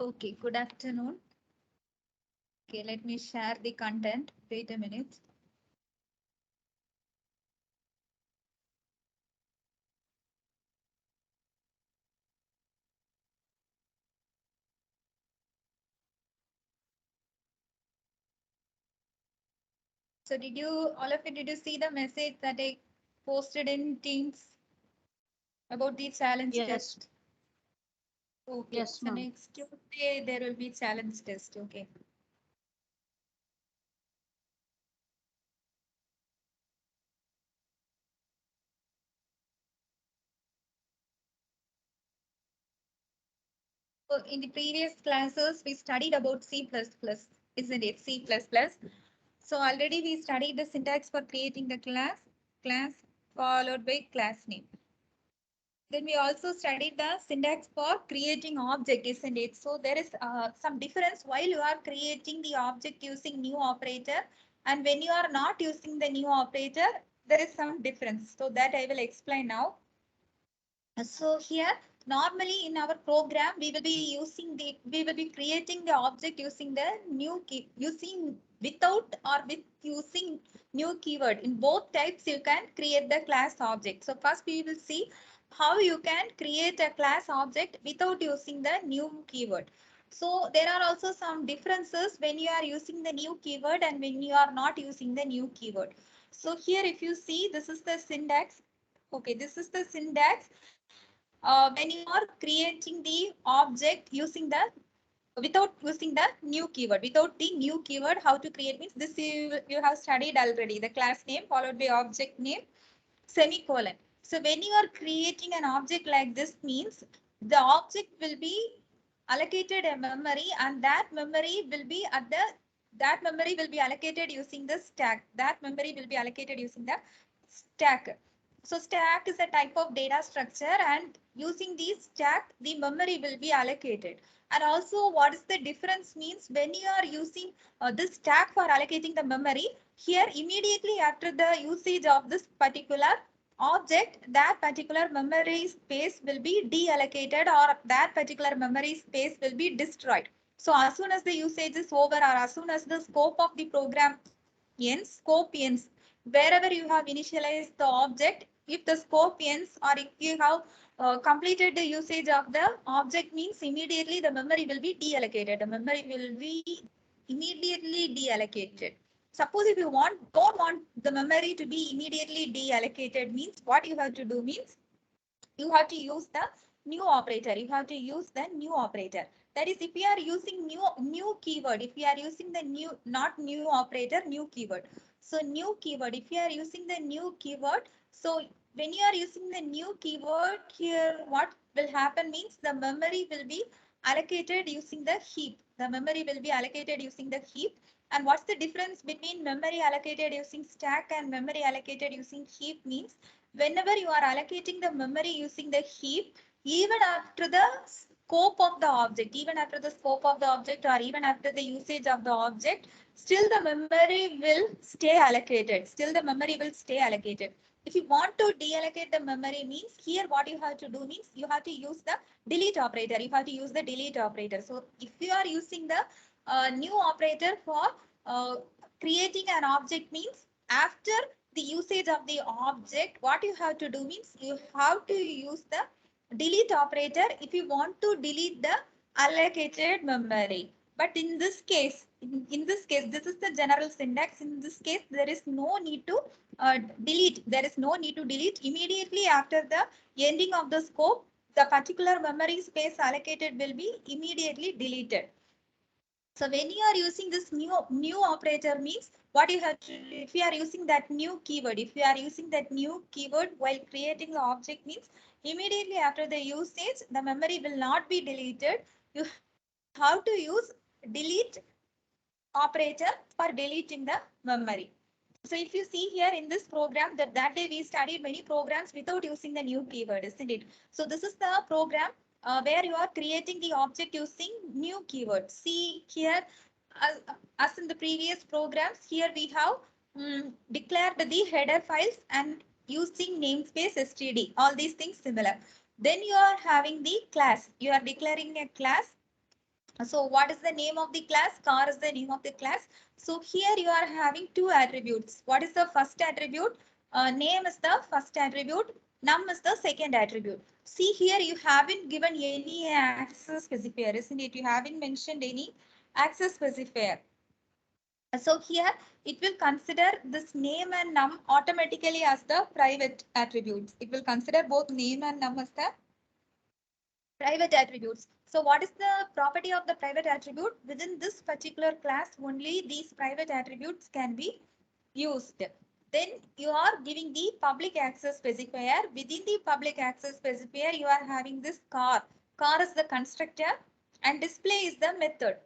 Okay, good afternoon. Okay, let me share the content. Wait a minute. So all of you, did you see the message that I posted in Teams about the challenge Yes, test? Okay, yes, so ma'am. next Tuesday there will be challenge test. Okay. So in the previous classes, we studied about C++, isn't it? C++. So already we studied the syntax for creating the class followed by class name. Then we also studied the syntax for creating object, isn't it? So there is some difference while you are creating the object using new operator and when you are not using the new operator, there is some difference. So that I will explain now. So here, normally in our program, we will be creating the object using the using without or with using new keyword. In both types, you can create the class object. So first we will see how you can create a class object without using the new keyword. So there are also some differences when you are using the new keyword and when you are not using the new keyword. So here, if you see, this is the syntax. Okay, this is the syntax when you are creating the object using the without using the new keyword. Without the new keyword, how to create means this you have studied already. The class name followed by object name semicolon. So when you are creating an object like this means the object will be allocated a memory and that memory will be allocated using the stack. That memory will be allocated using the stack. So stack is a type of data structure and using the stack, the memory will be allocated. And also what is the difference means when you are using this stack for allocating the memory, here immediately after the usage of this particular object, that particular memory space will be deallocated or that particular memory space will be destroyed. So as soon as the usage is over or as soon as the scope of the program scope ends, wherever you have initialized the object, if the scope ends or if you have completed the usage of the object means immediately the memory will be deallocated. The memory will be immediately deallocated. Suppose if you don't want the memory to be immediately deallocated means what you have to do means you have to use the new operator. You have to use the new operator. That is, if you are using new keyword, if you are using the new, not new operator, new keyword. So new keyword, if you are using the new keyword, so when you are using the new keyword here, what will happen means the memory will be allocated using the heap. The memory will be allocated using the heap. And what's the difference between memory allocated using stack and memory allocated using heap means whenever you are allocating the memory using the heap, even after the scope of the object, even after the scope of the object or even after the usage of the object, still the memory will stay allocated. Still the memory will stay allocated. If you want to deallocate the memory means here what you have to do means you have to use the delete operator. You have to use the delete operator. So if you are using the new operator for uh, creating an object means after the usage of the object, what you have to do means you have to use the delete operator if you want to delete the allocated memory. But in this case, this is the general syntax. In this case, there is no need to delete. There is no need to delete immediately after the ending of the scope. The particular memory space allocated will be immediately deleted. So when you are using this new operator means what you have to, if you are using that new keyword, if you are using that new keyword while creating the object means immediately after the usage, the memory will not be deleted. You have to use delete operator for deleting the memory. So if you see here in this program that day we studied many programs without using the new keyword, isn't it? So this is the program where you are creating the object using new keyword. See here, as in the previous programs, here we have declared the header files and using namespace std. All these things similar. Then you are having the class. You are declaring a class So what is the name of the class? Car is the name of the class. So here you are having two attributes. What is the first attribute? Name is the first attribute. Num is the second attribute. See here you haven't given any access specifier, isn't it? You haven't mentioned any access specifier. So here it will consider this name and num automatically as the private attributes. It will consider both name and num as the private attributes. So what is the property of the private attribute? Within this particular class, only these private attributes can be used. Then you are giving the public access specifier. Within the public access specifier, you are having this car. Car is the constructor and display is the method.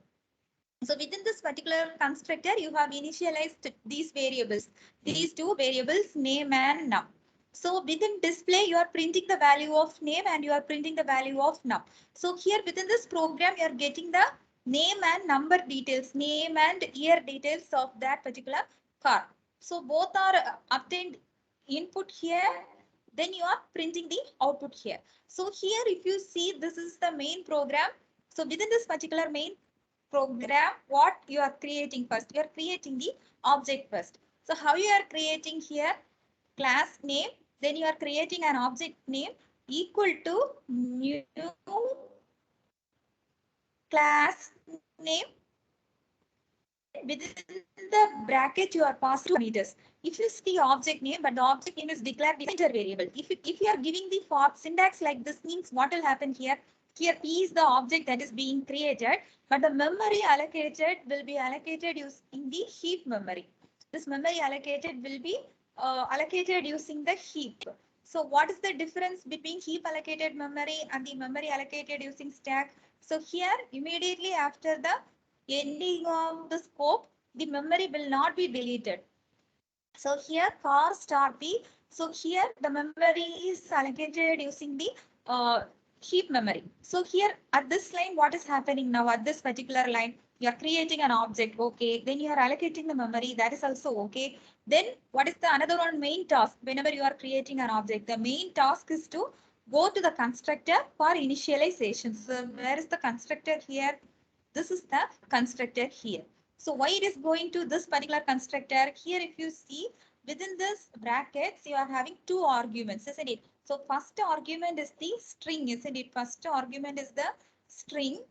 So within this particular constructor, you have initialized these variables, these two variables, name and num. So within display, you are printing the value of name and you are printing the value of num. So here within this program, you are getting the name and number details, name and year details of that particular car. So both are obtained input here. Then you are printing the output here. So here, if you see, this is the main program. So within this particular main program, what you are creating first? You are creating the object first. So how you are creating here? Class name, then you are creating an object name equal to new class name. Within the bracket, you are passing parameters. If you see object name, but the object name is declared integer variable. If you are giving the for syntax like this, means what will happen here? Here P is the object that is being created, but the memory allocated will be allocated using the heap memory. This memory allocated will be allocated using the heap. So what is the difference between heap allocated memory and the memory allocated using stack? So here immediately after the ending of the scope, the memory will not be deleted. So here car star P. So here the memory is allocated using the heap memory. So here at this line, what is happening now at this particular line? You are creating an object, okay. Then you are allocating the memory, that is also okay. Then what is the another one main task? Whenever you are creating an object, the main task is to go to the constructor for initialization. So where is the constructor here? This is the constructor here. So why it is going to this particular constructor? Here if you see within this brackets, you are having two arguments, isn't it? So first argument is the string, isn't it? First argument is the string.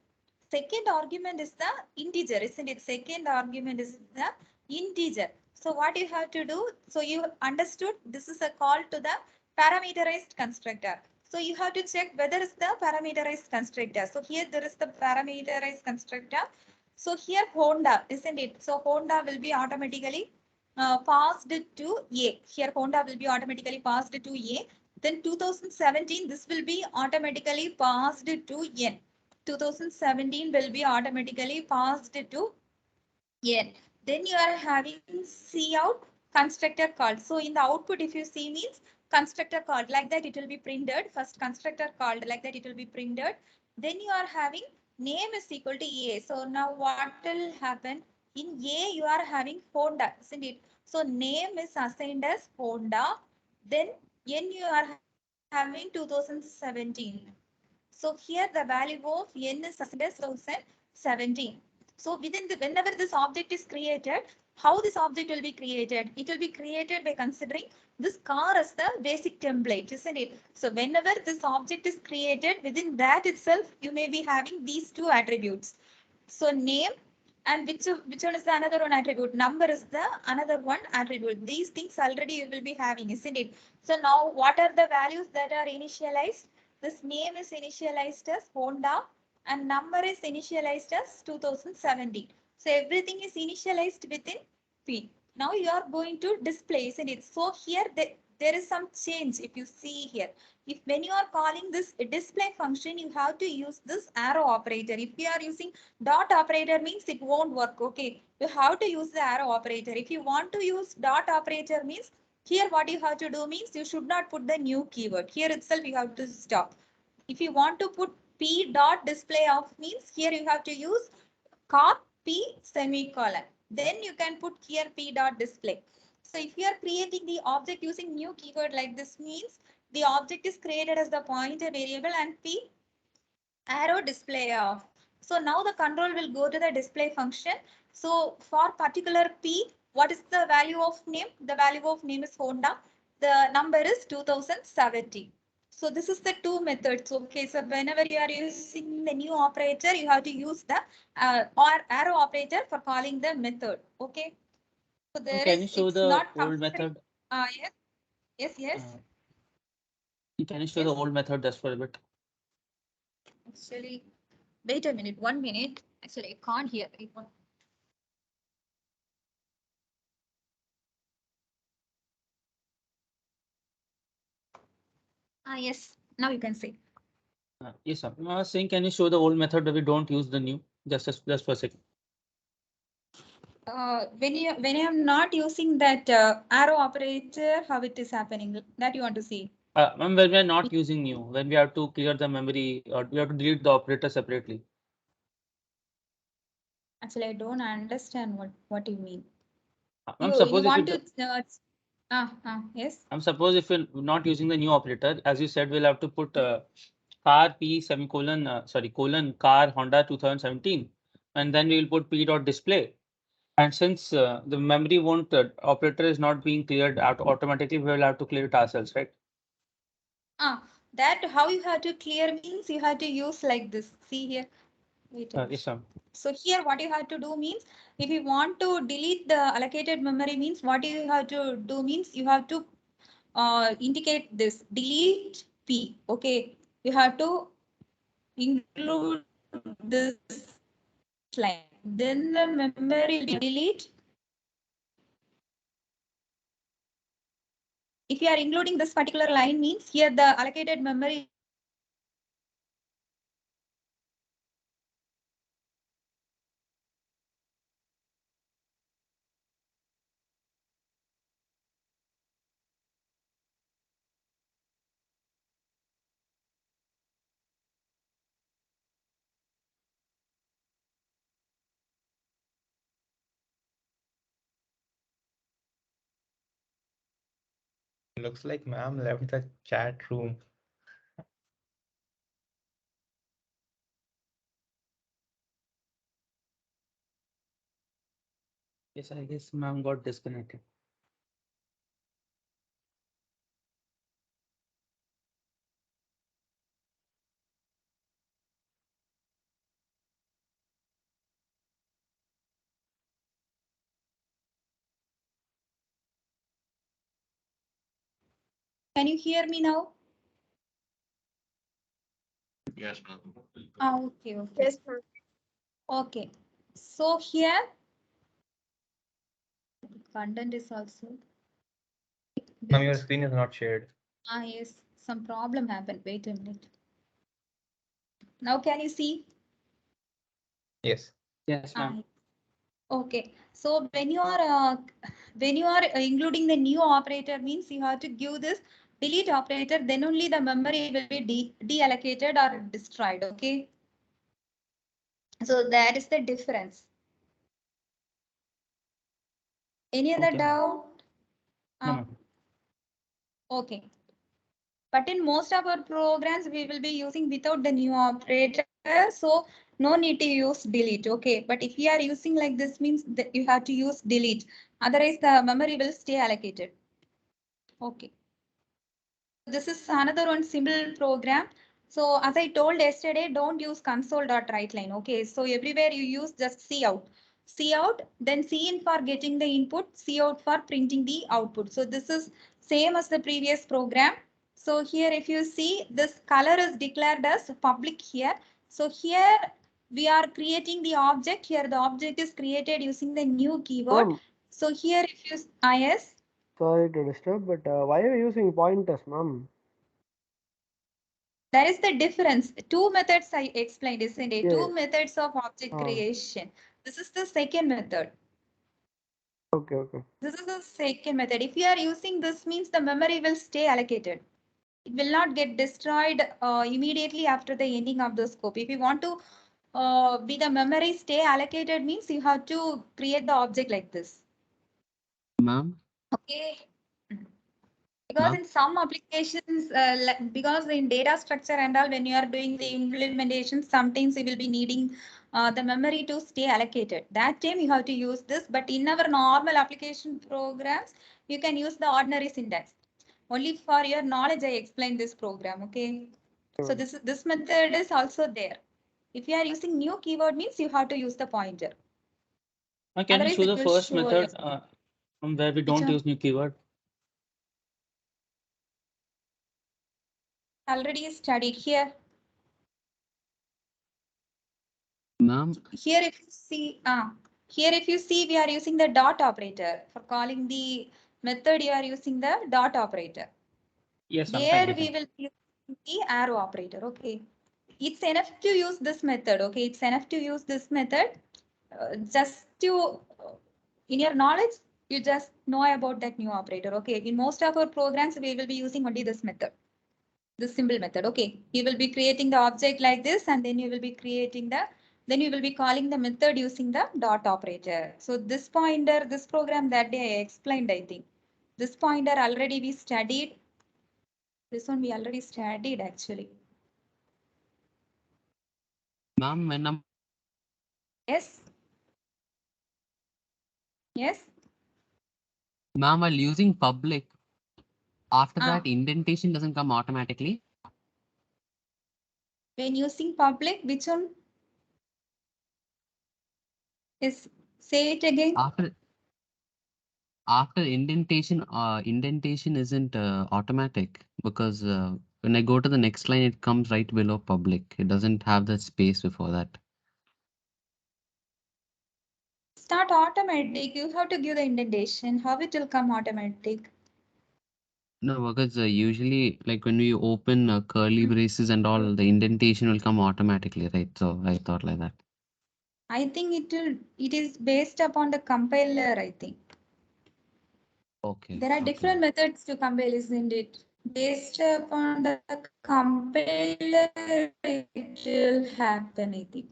Second argument is the integer, isn't it? Second argument is the integer. So what you have to do? So you understood this is a call to the parameterized constructor. So you have to check whether it's the parameterized constructor. So here there is the parameterized constructor. So here Honda, isn't it? So Honda will be automatically passed to A. Here Honda will be automatically passed to A. Then 2017, this will be automatically passed to N. 2017 will be automatically passed to N. Then you are having C out constructor called. So in the output, if you see means constructor called, like that it will be printed. First constructor called, like that it will be printed. Then you are having name is equal to A. So now what will happen? In A, you are having Honda, isn't it? So name is assigned as Honda. Then N you are having 2017. So here the value of N is assigned as 2017. So within the, whenever this object is created, how this object will be created? It will be created by considering this car as the basic template, isn't it? So whenever this object is created, within that itself, you may be having these two attributes. So name and which one is the another one attribute? Number is the another one attribute. These things already you will be having, isn't it? So now what are the values that are initialized? This name is initialized as Honda and number is initialized as 2017. So everything is initialized within P. Now you are going to display, isn't it? So here there is some change if you see here. If when you are calling this display function, you have to use this arrow operator. If you are using dot operator means it won't work. Okay, you have to use the arrow operator. If you want to use dot operator means here what you have to do means you should not put the new keyword. Here itself you have to stop. If you want to put p dot display of means here you have to use copy semicolon. Then you can put here p dot display. So if you are creating the object using new keyword like this means the object is created as the pointer variable and p arrow display of. So now the control will go to the display function. So for particular P, what is the value of name? The value of name is Honda. The number is 2070. So this is the two methods. Okay, so whenever you are using the new operator, you have to use the or arrow operator for calling the method. Okay. So there Can you is, show it's the not old compulsory. method? Yes, yes, yes. Can you show the Yes. old method just for a bit? Actually, wait a minute, 1 minute. Actually, I can't hear. Yes, now you can say. Yes, sir. I was saying, can you show the old method that we don't use the new? Just for a second. When you are not using that arrow operator, how it is happening, that you want to see. When we are not using new, when we have to clear the memory or we have to delete the operator separately. Actually, I don't understand what you mean. I'm You suppose if want you to yes. I'm suppose if we're not using the new operator, as you said, we'll have to put car P semicolon colon car Honda 2017, and then we will put P dot display. And since the memory won't operator is not being cleared out automatically, we will have to clear it ourselves, right? That how you have to clear means you have to use like this. See here. Wait a minute. Yes, sir. So here what you have to do means if you want to delete the allocated memory means what you have to do means you have to indicate this delete P. Okay. You have to include this line. Then the memory will be delete. If you are including this particular line means here the allocated memory Looks like ma'am left the chat room. Yes, I guess ma'am got disconnected. Can you hear me now? Yes, ma'am. Okay, okay. Yes, ma'am. Okay. So here content is also. Ma'am, your screen is not shared. Yes, some problem happened. Wait a minute. Now can you see? Yes. Yes, ma'am. Okay. So when you are including the new operator means you have to give this delete operator, then only the memory will be deallocated or destroyed. Okay. So that is the difference. Any other Okay. doubt? No, ma'am. Okay. But in most of our programs, we will be using without the new operator. So no need to use delete. Okay. But if you are using like this means that you have to use delete. Otherwise the memory will stay allocated. Okay. This is another one simple program. So as I told yesterday, don't use console.writeline. Okay. So everywhere you use just cout. Cout, then cin for getting the input, cout for printing the output. So this is same as the previous program. So here if you see this color is declared as public here. So here we are creating the object. Here the object is created using the new keyword. So here if you, yes. Sorry to disturb, but why are you using pointers, ma'am? That is the difference. Two methods I explained, isn't it? Yeah. Two methods of object creation. This is the second method. Okay, okay. This is the second method. If you are using this means the memory will stay allocated. It will not get destroyed immediately after the ending of the scope. If you want to be the memory stay allocated means you have to create the object like this. Ma'am. Okay. Because Ma'am? in some applications, because in data structure and all, when you are doing the implementation, sometimes you will be needing the memory to stay allocated. That time you have to use this, but in our normal application programs, you can use the ordinary syntax. Only for your knowledge, I explained this program, okay? So this method is also there. If you are using new keyword means you have to use the pointer. Can you Otherwise, show it the will first show method your- from where we don't one? use new keyword? Already studied here. Ma'am? Here if you see, we are using the dot operator. For calling the method, you are using the dot operator. Yes, I'm There fine. we will use the arrow operator. Okay. It's enough to use this method. Okay. It's enough to use this method. Just to, in your knowledge, you just know about that new operator. Okay. In most of our programs, we will be using only this method. This simple method. Okay. You will be creating the object like this, and then you will be creating then you will be calling the method using the dot operator. So this pointer, this program that day I explained, I think. This pointer already we studied. This one we already studied actually. Ma'am, when I'm Yes. Yes. Ma'am, while using public, after Ah. that indentation doesn't come automatically. When using public, which one? Is say it again. After indentation, indentation isn't automatic because when I go to the next line, it comes right below public. It doesn't have the space before that. It's not automatic. You have to give the indentation. How it will come automatic? No, because usually, like when we open curly braces and all, the indentation will come automatically, right? So I thought like that. I think it is based upon the compiler, I think. Okay. There are different methods to compile, isn't it? Based upon the compiler, it will happen, I think.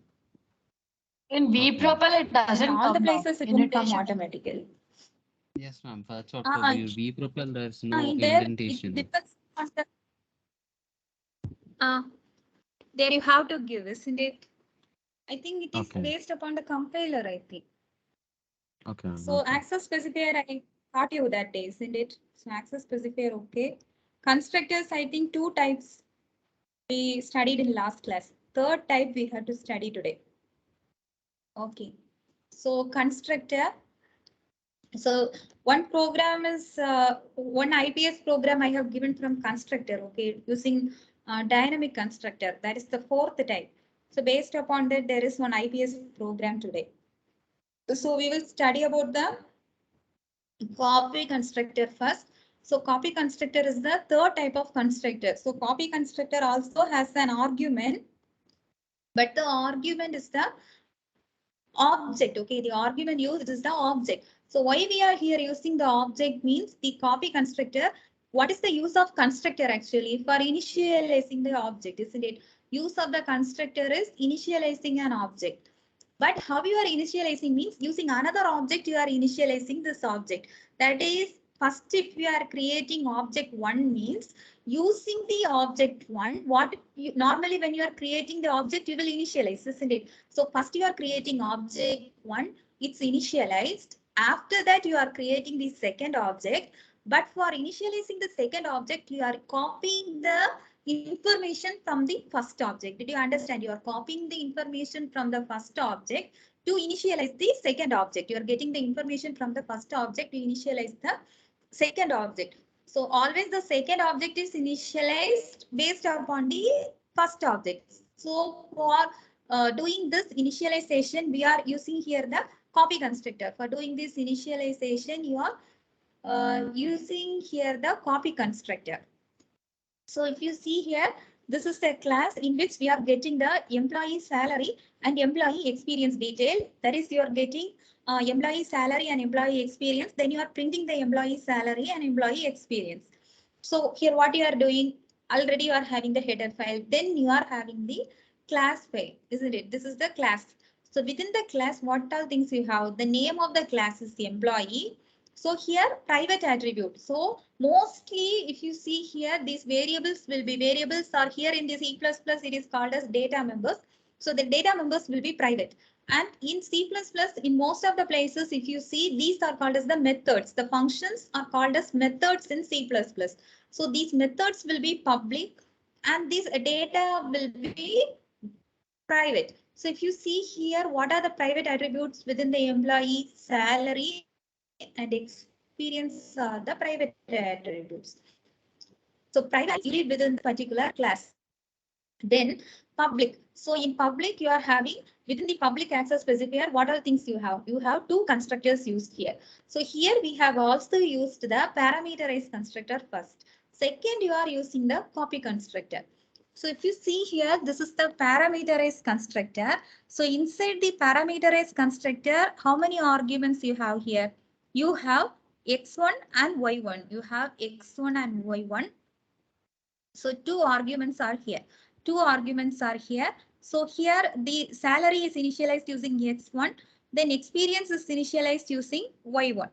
In vPropel, it doesn't All the come now. places it won't come Indentation. automatically. Yes, ma'am. That's what Ah, vPropel, there's no in there, indentation. it depends on the. There you have to give, isn't it? I think it is Okay. based upon the compiler, I think. Okay. So okay. access specifier, I taught you that day, isn't it? So access specifier, okay. Constructors, I think 2 types we studied in last class. 3rd type we have to study today. Okay. So constructor. So one program is one IPS program I have given from constructor, okay, using dynamic constructor. That is the 4th type. So based upon that, there is one IPS program today. So we will study about the copy constructor first. So copy constructor is the 3rd type of constructor. So copy constructor also has an argument, but the argument is the object. Okay, the argument used is the object. So why we are here using the object means the copy constructor. What is the use of constructor actually? For initializing the object, isn't it? Use of the constructor is initializing an object. But how you are initializing means using another object, you are initializing this object. That is, first if you are creating object 1 means using the object 1, what you, normally when you are creating the object, you will initialize, isn't it? So first you are creating object 1, it's initialized. After that, you are creating the second object. But for initializing the second object, you are copying the information from the first object. Did you understand? You are copying the information from the first object to initialize the second object. You are getting the information from the first object to initialize the second object. So always the second object is initialized based upon the first object. So for doing this initialization, we are using here the copy constructor. For doing this initialization, you are using here the copy constructor. So if you see here, this is the class in which we are getting the employee salary and employee experience detail. That is, you are getting employee salary and employee experience. Then you are printing the employee salary and employee experience. So here what you are doing, already you are having the header file. Then you are having the class file, isn't it? This is the class. So within the class, what all things you have? The name of the class is the employee. So here private attribute. So mostly if you see here, these variables will be variables are here in this C++, it is called as data members. So the data members will be private. And in C++, in most of the places, if you see, these are called as the methods. The functions are called as methods in C++. So these methods will be public and this data will be private. So if you see here, what are the private attributes within the employee? Salary and experience are the private attributes. So private is within the particular class. Then public. So in public, you are having within the public access specifier, what are the things you have? You have two constructors used here. So here we have also used the parameterized constructor first. Second, you are using the copy constructor. So if you see here, this is the parameterized constructor. So inside the parameterized constructor, how many arguments you have here? You have x1 and y1. You have x1 and y1. So two arguments are here. Two arguments are here. So here the salary is initialized using x1. Then experience is initialized using y1.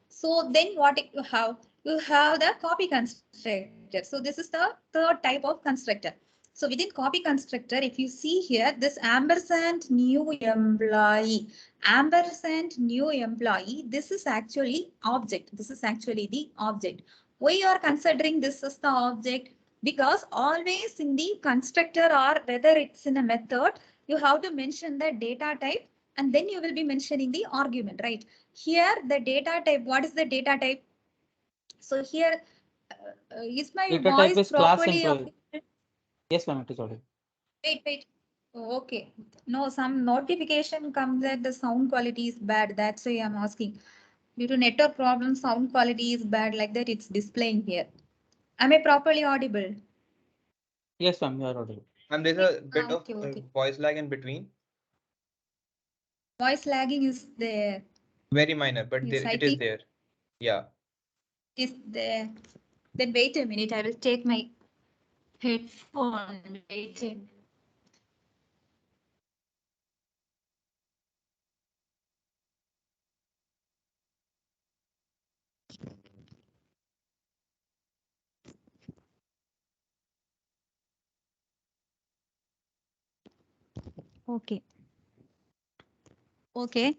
So then what you have? You have the copy constructor. So this is the third type of constructor. So within copy constructor, if you see here, this ampersand new employee, ampersand new employee, this is actually object. This is actually the object. Why you are considering this as the object? Because always in the constructor or whether it's in a method, you have to mention the data type and then you will be mentioning the argument, right? Here the data type, what is the data type? So here, is my Data type voice is class properly? employee. Yes, ma'am, it is audible. Wait. Oh, okay. No, some notification comes that the sound quality is bad. That's why I'm asking. Due to network problems, sound quality is bad like that. It's displaying here. Am I properly audible? Yes, ma'am, you are audible. And there's a bit of Okay. voice lag in between. Voice lagging is there. Very minor, but Yes, it is there. Yeah. Is there. Then wait a minute. I will take my headphone. Wait a minute. Okay. Okay.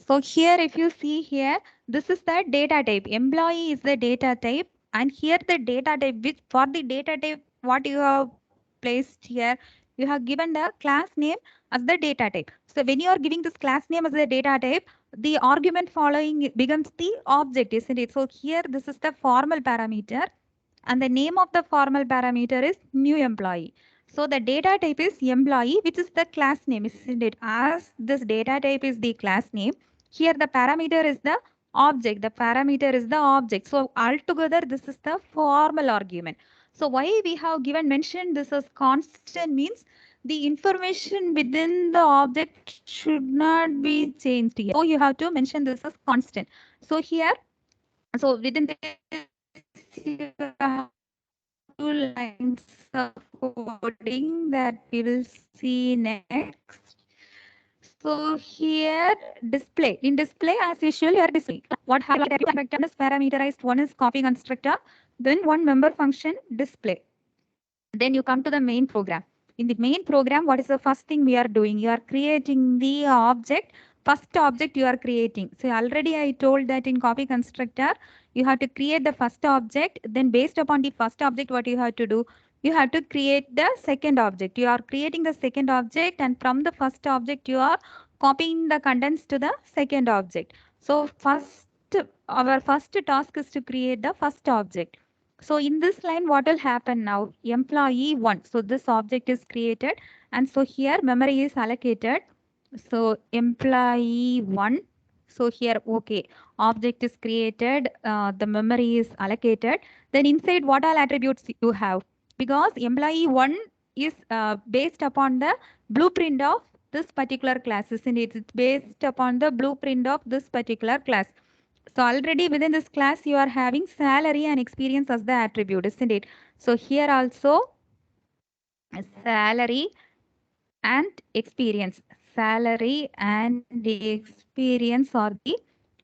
So here, if you see here, this is the data type. Employee is the data type. And here the data type, which for the data type, what you have placed here, you have given the class name as the data type. So when you are giving this class name as the data type, the argument following becomes the object, isn't it? So here, this is the formal parameter. And the name of the formal parameter is new employee. So the data type is employee, which is the class name, isn't it? As this data type is the class name, here the parameter is the object. The parameter is the object. So altogether, this is the formal argument. So why we have given mentioned this as constant means the information within the object should not be changed here. So you have to mention this as constant. So here, so within this, you have two lines of coding that we will see next. So here display. In display, as usual, you are displaying what have is parameterized. One is copy constructor, then one member function display. Then you come to the main program. In the main program, what is the first thing we are doing? You are creating the object. First object you are creating. So already I told that in copy constructor, you have to create the first object. Then based upon the first object, what you have to do? You have to create the second object. You are creating the second object and from the first object, you are copying the contents to the second object. So our first task is to create the first object. So in this line, what will happen now? Employee 1. So this object is created. And so here memory is allocated. So employee 1. So here, okay, object is created. The memory is allocated. Then inside what all attributes you have? Because employee 1 is based upon the blueprint of this particular class, isn't it? It's based upon the blueprint of this particular class. So already within this class, you are having salary and experience as the attribute, isn't it? So here also salary and experience. Salary and the experience are the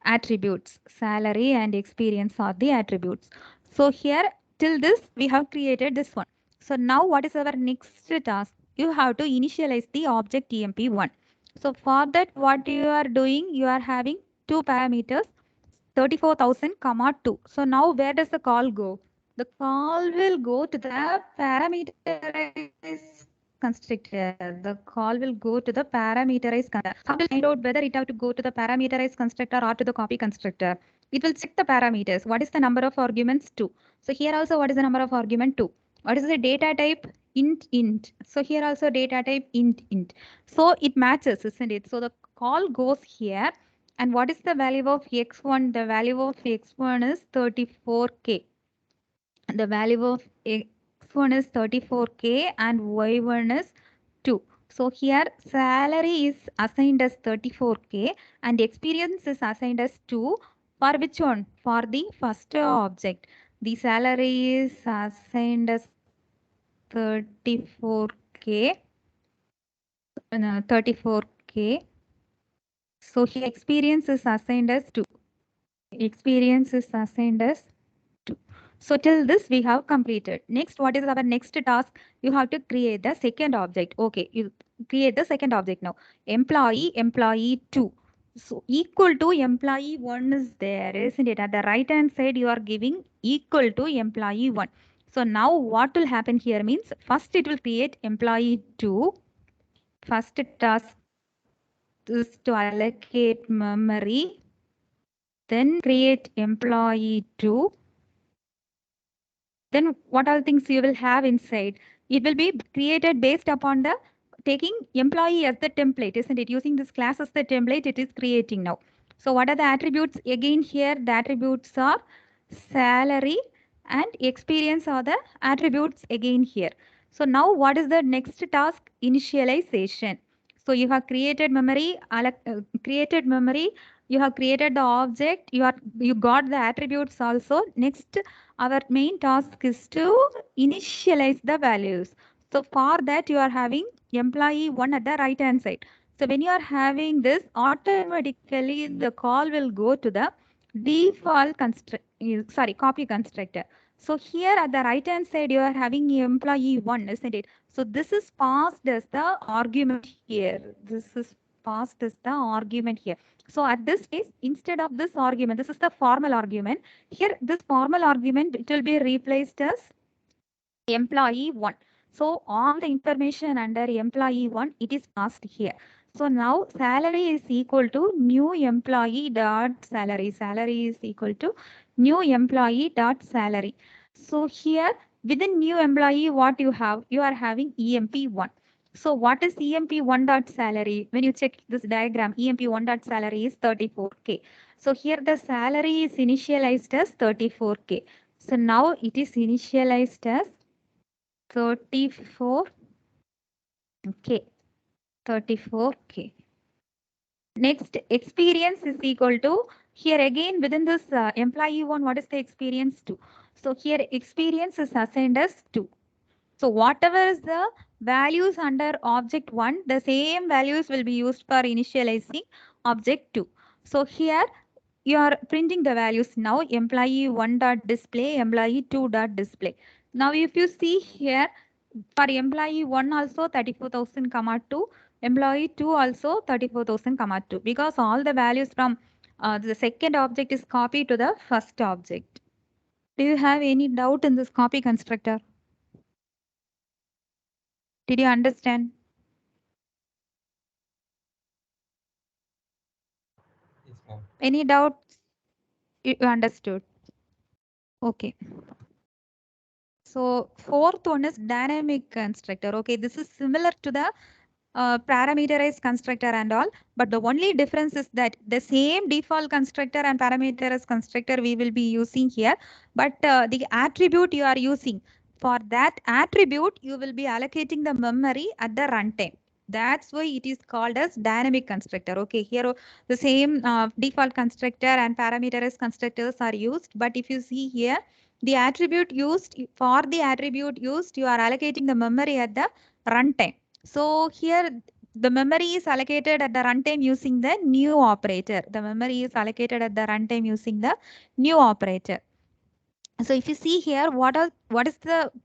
attributes. Salary and experience are the attributes. So here till this we have created this one. So now what is our next task? You have to initialize the object emp1. So for that what you are doing, you are having two parameters 34,000 comma 2. So now where does the call go? The call will go to the parameterized constructor. The call will go to the parameterized constructor. How to find out whether it have to go to the parameterized constructor or to the copy constructor? It will check the parameters. What is the number of arguments? 2. So here also what is the number of argument? 2. What is the data type? Int. So here also data type int. So it matches, isn't it? So the call goes here. And what is the value of x1? The value of x1 is 34k. The value of x1 is 34k and y1 is 2. So here salary is assigned as 34k and experience is assigned as 2. For which one? For the first object. The salary is assigned as 34k. 34k. So here experience is assigned as 2. Experience is assigned as 2. So till this we have completed. Next, what is our next task? You have to create the second object. Okay, you create the second object now. Employee 2. So equal to employee 1 is there, isn't it? At the right hand side, you are giving equal to employee 1. So now what will happen here means first it will create employee 2. First task is to allocate memory. Then create employee 2. Then what are the things you will have inside? It will be created based upon the taking employee as the template, isn't it? Using this class as the template, it is creating now. So what are the attributes? Again here, the attributes are salary and experience are the attributes again here. So now what is the next task? Initialization. So you have created memory, you have created the object, you got the attributes also. Next, our main task is to initialize the values. So for that, you are having employee 1 at the right hand side. So when you are having this, automatically the call will go to the default copy constructor. So here at the right hand side, you are having employee 1, isn't it? So this is passed as the argument here. This is passed as the argument here. So at this case, instead of this argument, this is the formal argument. Here, this formal argument, it will be replaced as employee 1. So all the information under employee 1, it is passed here. So now salary is equal to new employee dot salary. Salary is equal to new employee dot salary. So here within new employee, what you have? You are having EMP1. So what is EMP1 dot salary? When you check this diagram, EMP1 dot salary is 34k. So here the salary is initialized as 34k. So now it is initialized as 34k. 34k. Next, experience is equal to, here again within this employee 1, what is the experience 2? So here experience is assigned as 2. So whatever is the values under object 1, the same values will be used for initializing object 2. So here you are printing the values now, employee 1 dot display, employee 2 dot display. Now if you see here, for employee 1 also 34,000 comma 2, employee 2 also 34,000 comma 2, because all the values from the second object is copied to the first object. Do you have any doubt in this copy constructor? Did you understand? Yes, ma'am. Any doubts? You understood? Okay. So fourth one is dynamic constructor. Okay, this is similar to the parameterized constructor and all, but the only difference is that the same default constructor and parameterized constructor we will be using here, but the attribute you are using, for that attribute you will be allocating the memory at the runtime. That's why it is called as dynamic constructor. Okay, here the same default constructor and parameterized constructors are used, but if you see here, the attribute used, for the attribute used, you are allocating the memory at the runtime. So here the memory is allocated at the runtime using the new operator. The memory is allocated at the runtime using the new operator. So if you see here, what is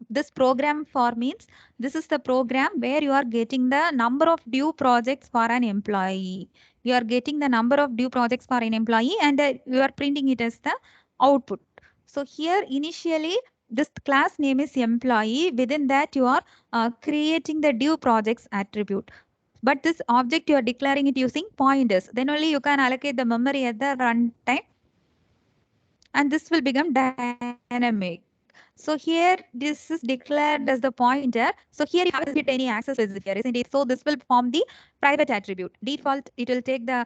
this program for means, this is the program where you are getting the number of due projects for an employee. You are getting the number of due projects for an employee and you are printing it as the output. So here initially this class name is employee. Within that you are creating the due projects attribute. But this object you are declaring it using pointers. Then only you can allocate the memory at the runtime. And this will become dynamic. So here this is declared as the pointer. So here you haven't hit any access specifier, isn't it? So this will form the private attribute. Default, it will take the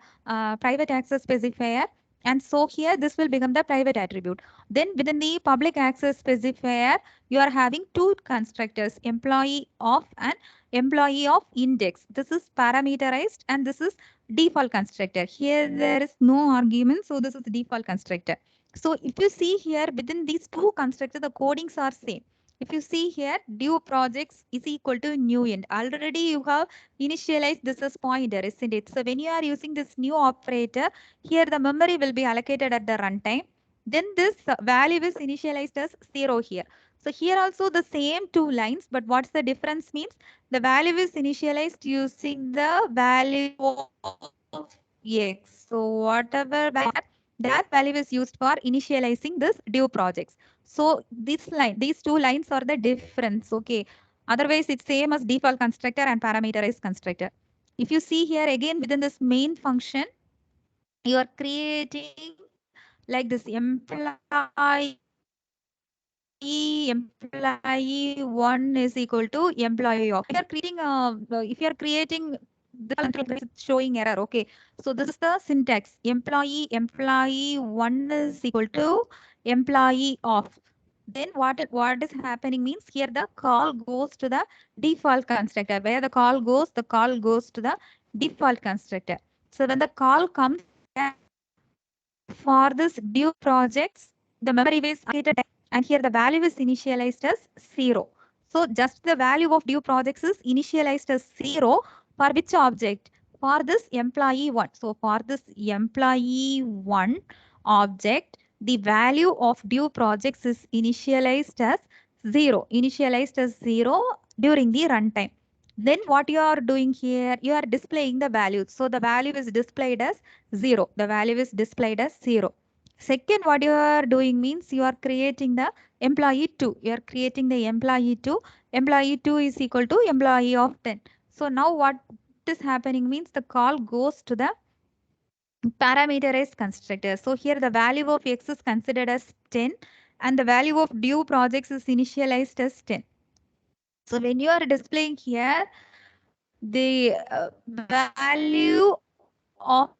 private access specifier. And so here this will become the private attribute. Then within the public access specifier, you are having two constructors, employee of and employee of index. This is parameterized and this is default constructor. Here there is no argument. So this is the default constructor. So if you see here within these two constructors, the codings are same. If you see here, due projects is equal to new end. Already you have initialized this as pointer, isn't it? So when you are using this new operator, here the memory will be allocated at the runtime. Then this value is initialized as 0 here. So here also the same two lines, but what's the difference means? The value is initialized using the value of x. So whatever that value is used for initializing this due projects. So this line, these two lines are the difference. Okay. Otherwise, it's same as default constructor and parameterized constructor. If you see here again within this main function, you are creating like this employee 1 is equal to employee of. If you are creating the control, it's showing error. Okay. So this is the syntax. Employee 1 is equal to employee of. Then what is happening means here the call goes to the default constructor. Where the call goes to the default constructor. So when the call comes for this due projects, the memory is allocated and here the value is initialized as 0. So just the value of due projects is initialized as 0 for which object? For this employee 1. So for this employee 1 object, the value of due projects is initialized as 0. Initialized as 0 during the runtime. Then what you are doing here, you are displaying the value. So the value is displayed as 0. The value is displayed as 0. Second, what you are doing means you are creating the employee 2. You are creating the employee 2. Employee 2 is equal to employee of 10. So now what is happening means the call goes to the parameterized constructor. So here the value of x is considered as 10 and the value of due projects is initialized as 10. So when you are displaying here, the value of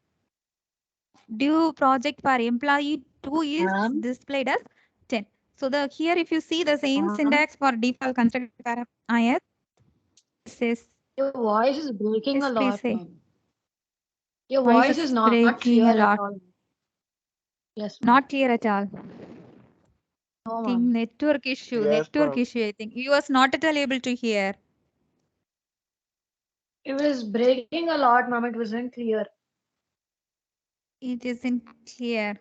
due project for employee 2 is displayed as 10. So the here if you see the same syntax for default constructor IS says Your voice is breaking yes, a please lot, say. ma'am. Your Voice voice is is not breaking clear a at lot. all. Yes, ma'am. Not clear at all. No, Think ma'am. network issue. Yes, Network ma'am. issue. I think you was not at all able to hear. It was breaking a lot, ma'am. It wasn't clear. It isn't clear.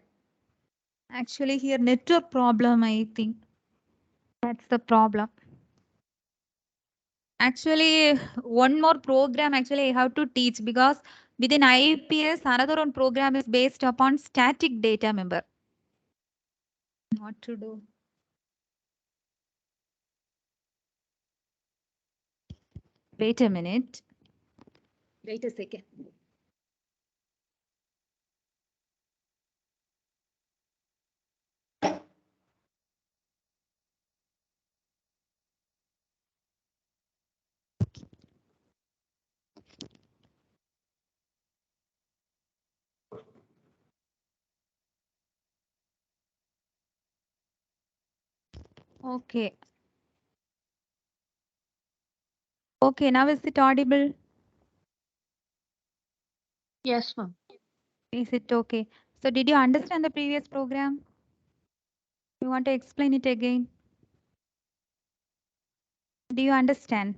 Actually, here network problem. I think that's the problem. Actually, one more program actually I have to teach because within IPS, another one program is based upon static data member. What to do? Wait a minute. Wait a second. Okay. Okay, now is it audible? Yes, ma'am. Is it okay? So did you understand the previous program? You want to explain it again? Do you understand?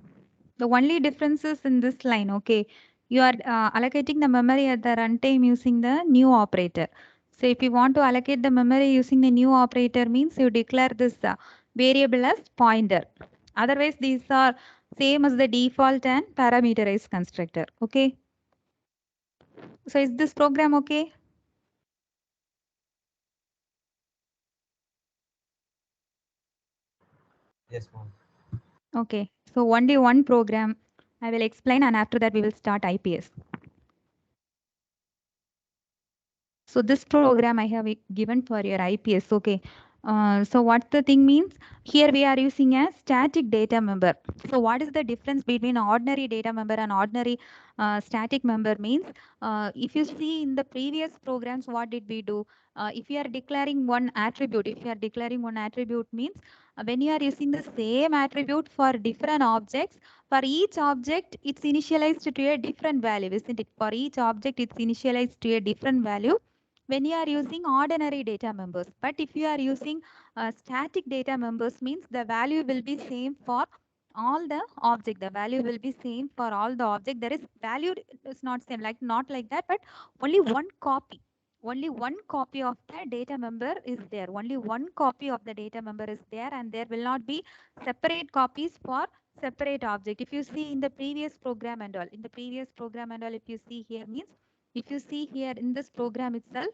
The only difference is in this line, okay? you are allocating the memory at the runtime using the new operator. So if you want to allocate the memory using the new operator means you declare this variable as pointer. Otherwise, these are same as the default and parameterized constructor. Okay. So is this program okay? Yes, ma'am. Okay. So only one program I will explain, and after that we will start IPS. So this program I have given for your IPS. Okay. So what the thing means? Here we are using a static data member. So what is the difference between ordinary data member and ordinary static member means? If you see in the previous programs, what did we do? If you are declaring one attribute, means when you are using the same attribute for different objects, for each object it's initialized to a different value, isn't it? For each object it's initialized to a different value when you are using ordinary data members. But if you are using static data members means the value will be same for all the object. The value will be same for all the object. There is value is not same, like not like that, but only one copy. Only one copy of the data member is there. Only one copy of the data member is there, and there will not be separate copies for separate object. If you see in the previous program and all, if you see here means, if you see here in this program itself,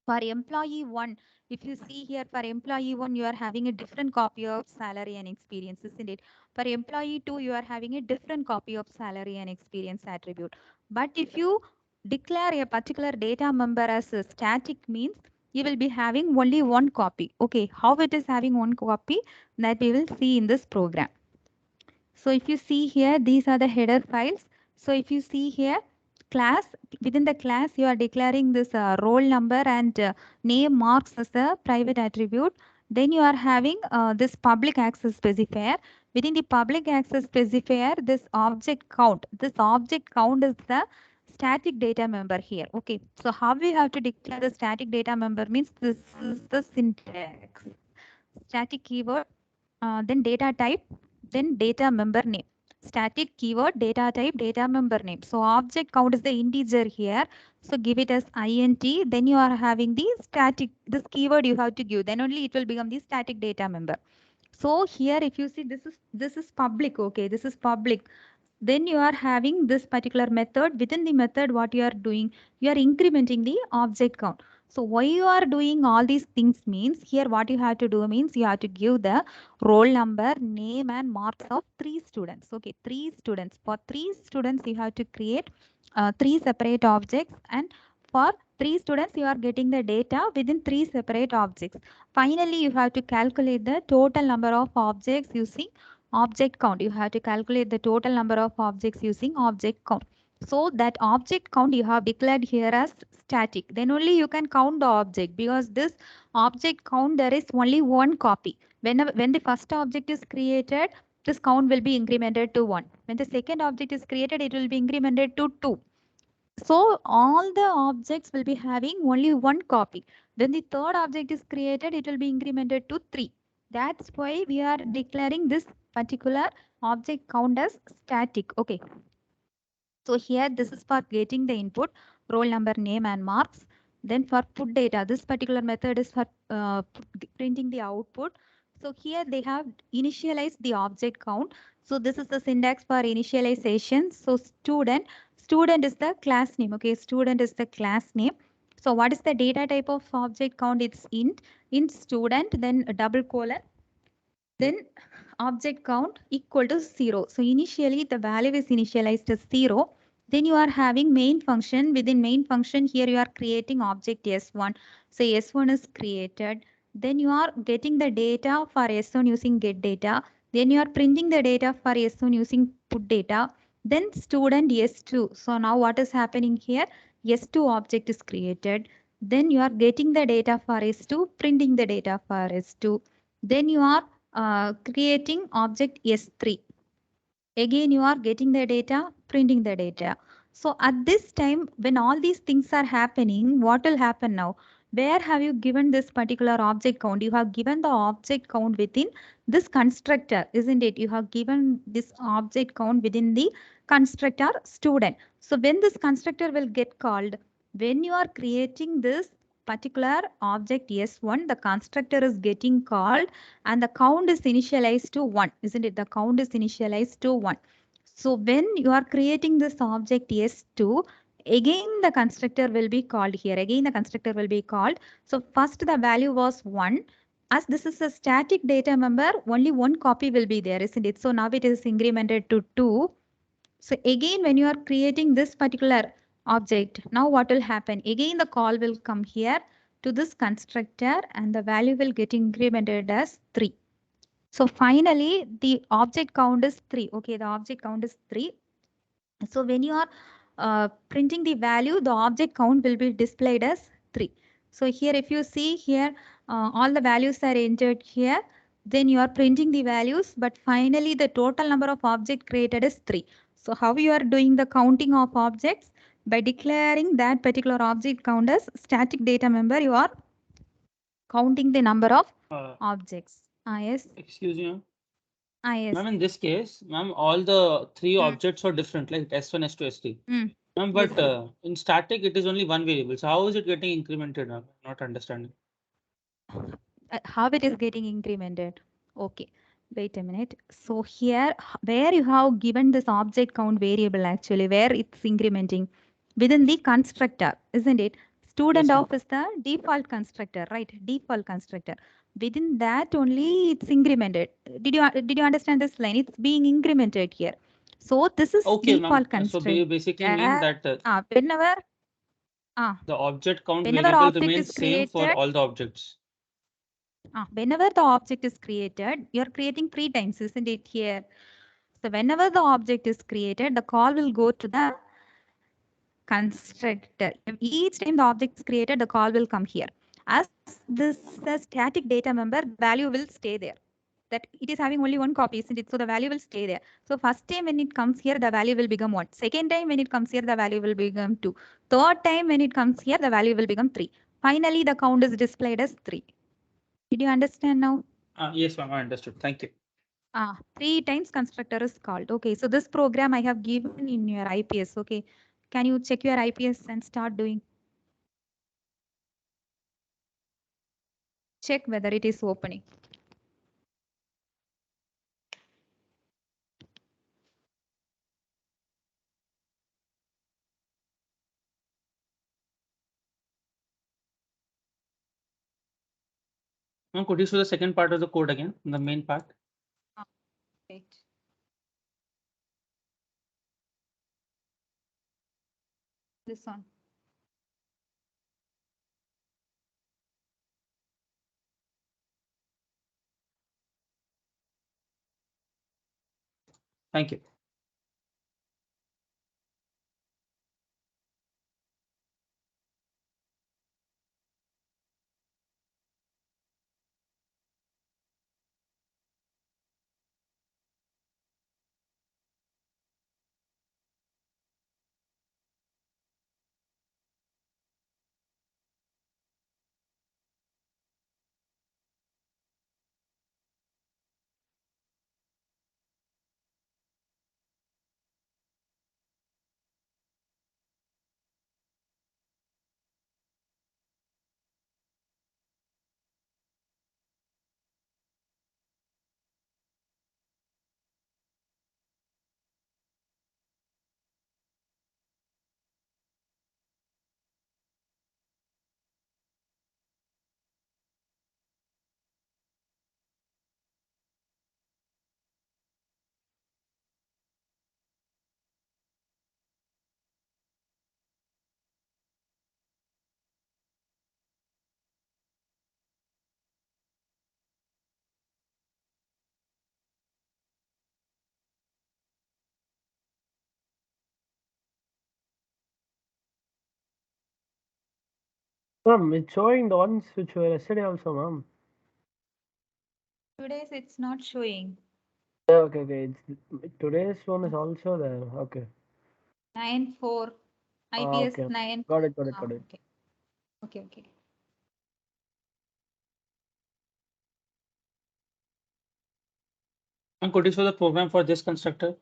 for employee 1, if you see here for employee 1, you are having a different copy of salary and experience, isn't it? For employee 2, you are having a different copy of salary and experience attribute. But if you declare a particular data member as a static means, you will be having only one copy. Okay, how it is having one copy, that we will see in this program. So if you see here, these are the header files. So if you see here, class, within the class, you are declaring this roll number and name marks as a private attribute. Then you are having this public access specifier. Within the public access specifier, this object count. This object count is the static data member here. Okay. So how we have to declare the static data member means this is the syntax. Static keyword, then data type, then data member name. Static keyword, data type, data member name. So object count is the integer here. So give it as int. Then you are having the static, this keyword you have to give. Then only it will become the static data member. So here if you see, this is public. Okay, this is public. Then you are having this particular method. Within the method, what you are doing, you are incrementing the object count. So why you are doing all these things means, here what you have to do means you have to give the roll number, name and marks of 3 students. Okay, 3 students. For 3 students, you have to create 3 separate objects, and for 3 students, you are getting the data within 3 separate objects. Finally, you have to calculate the total number of objects using object count. You have to calculate the total number of objects using object count. So that object count you have declared here as static. Then only you can count the object, because this object count, there is only one copy. When the first object is created, this count will be incremented to 1. When the second object is created, it will be incremented to 2. So all the objects will be having only one copy. When the third object is created, it will be incremented to 3. That's why we are declaring this particular object count as static. Okay. So here this is for getting the input, roll number, name and marks. Then for put data, this particular method is for printing the output. So here they have initialized the object count. So this is the syntax for initialization. So student is the class name. Okay, student is the class name. So what is the data type of object count? It's int student, then a double colon, then object count equal to 0. So initially the value is initialized as 0. Then you are having main function. Within main function, here you are creating object S1. So S1 is created. Then you are getting the data for S1 using get data. Then you are printing the data for S1 using put data. Then student S2. So now what is happening here? S2 object is created. Then you are getting the data for S2, printing the data for S2. Then you are creating object S3. Again, you are getting the data, printing the data. So at this time, when all these things are happening, what will happen now? Where have you given this particular object count? You have given the object count within this constructor, isn't it? You have given this object count within the constructor student. So when this constructor will get called, when you are creating this particular object S1, the constructor is getting called and the count is initialized to 1, isn't it? The count is initialized to 1. So when you are creating this object S2, again the constructor will be called here. Again the constructor will be called. So first the value was 1. As this is a static data member, only one copy will be there, isn't it? So now it is incremented to 2. So again, when you are creating this particular object, now what will happen? Again, the call will come here to this constructor and the value will get incremented as 3. So finally, the object count is 3. Okay, the object count is 3. So when you are printing the value, the object count will be displayed as 3. So here, if you see here, all the values are entered here. Then you are printing the values, but finally the total number of objects created is 3. So how you are doing the counting of objects? By declaring that particular object count as static data member, you are counting the number of objects. Yes. Excuse me, ma'am. Yes. Ma'am, in this case, ma'am, all the three Mm. objects are different, like S1, S2, S3. Mm. Ma'am, but in static, it is only one variable. So how is it getting incremented? Ma'am? Not understanding. How it is getting incremented? Okay, wait a minute. So here, where you have given this object count variable, actually, where it's incrementing within the constructor, isn't it? Student Yes, ma'am. of is the default constructor, right? Default constructor. Within that only it's incremented. Did you understand this line? It's being incremented here. So this is Okay, ma'am. default So constructor. basically mean that Whenever the object count whenever variable object remains is same for created, all the objects. whenever the object is created, you're creating 3 times, isn't it here? So whenever the object is created, the call will go to the constructor. Each time the object is created, the call will come here. As this is a static data member, value will stay there. That it is having only one copy, isn't it? So the value will stay there. So first time when it comes here, the value will become 1. Second time when it comes here, the value will become 2. Third time when it comes here, the value will become 3. Finally, the count is displayed as 3. Did you understand now? Yes, ma'am, I understood. Thank you. 3 times constructor is called. Okay, so this program I have given in your IPS. Okay, can you check your IPS and start doing? Check whether it is opening. Ma'am, could you show the second part of the code again, the main part? Wait. This one. Thank you. Ma'am, it's showing the ones which were yesterday also, ma'am. Today's it's not showing. Yeah, okay. Today's one is also there. Okay. 9-4. IPS Okay. 9. Got it. Okay. Okay. And could you show the program for this constructor?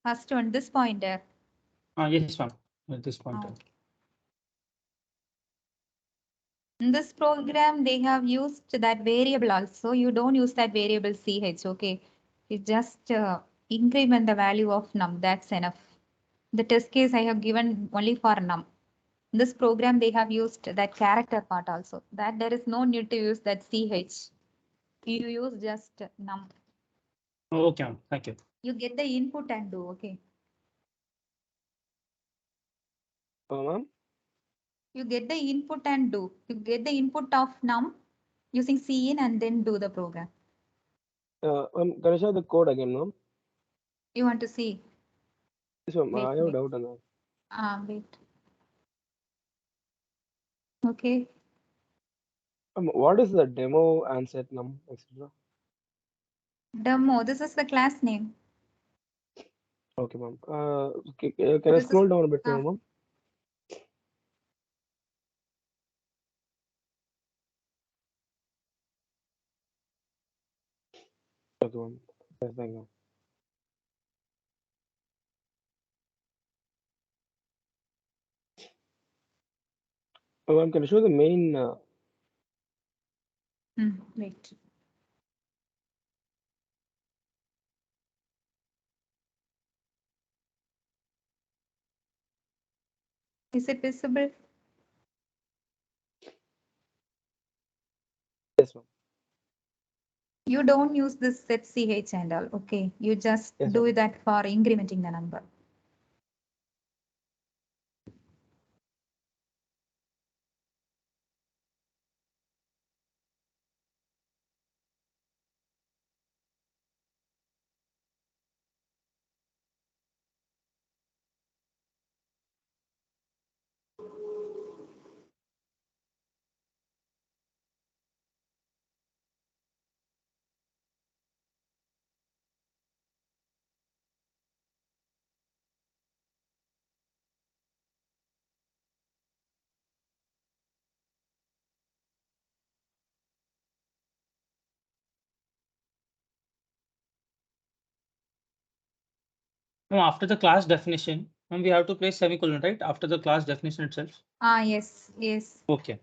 First one, this pointer. Yes, ma'am. At this point. Okay. In this program, they have used that variable also. You don't use that variable ch, okay? You just increment the value of num. That's enough. The test case I have given only for num. In this program, they have used that character part also. That there is no need to use that ch. You use just num. Oh, okay, ma'am. Thank you. You get the input and do, okay? Ma'am? You get the input and do. You get the input of num using cin and then do the program. Ma'am, can I share the code again, ma'am? You want to see? Yes, ma'am. Wait, I have a wait. doubt on that. Wait. Okay. What is the demo answer num, etc.? Demo. This is the class name. Okay, ma'am. Can I This is scroll down a bit more, ma'am? Okay, ma'am. Yes, thank you. Ma'am, can you show the main? Wait. Is it visible? Yes, ma'am. You don't use this set ch and all. Okay. You just Yes, do ma'am. that for incrementing the number. No, after the class definition, we have to place semicolon, right? After the class definition itself. Yes, yes. Okay.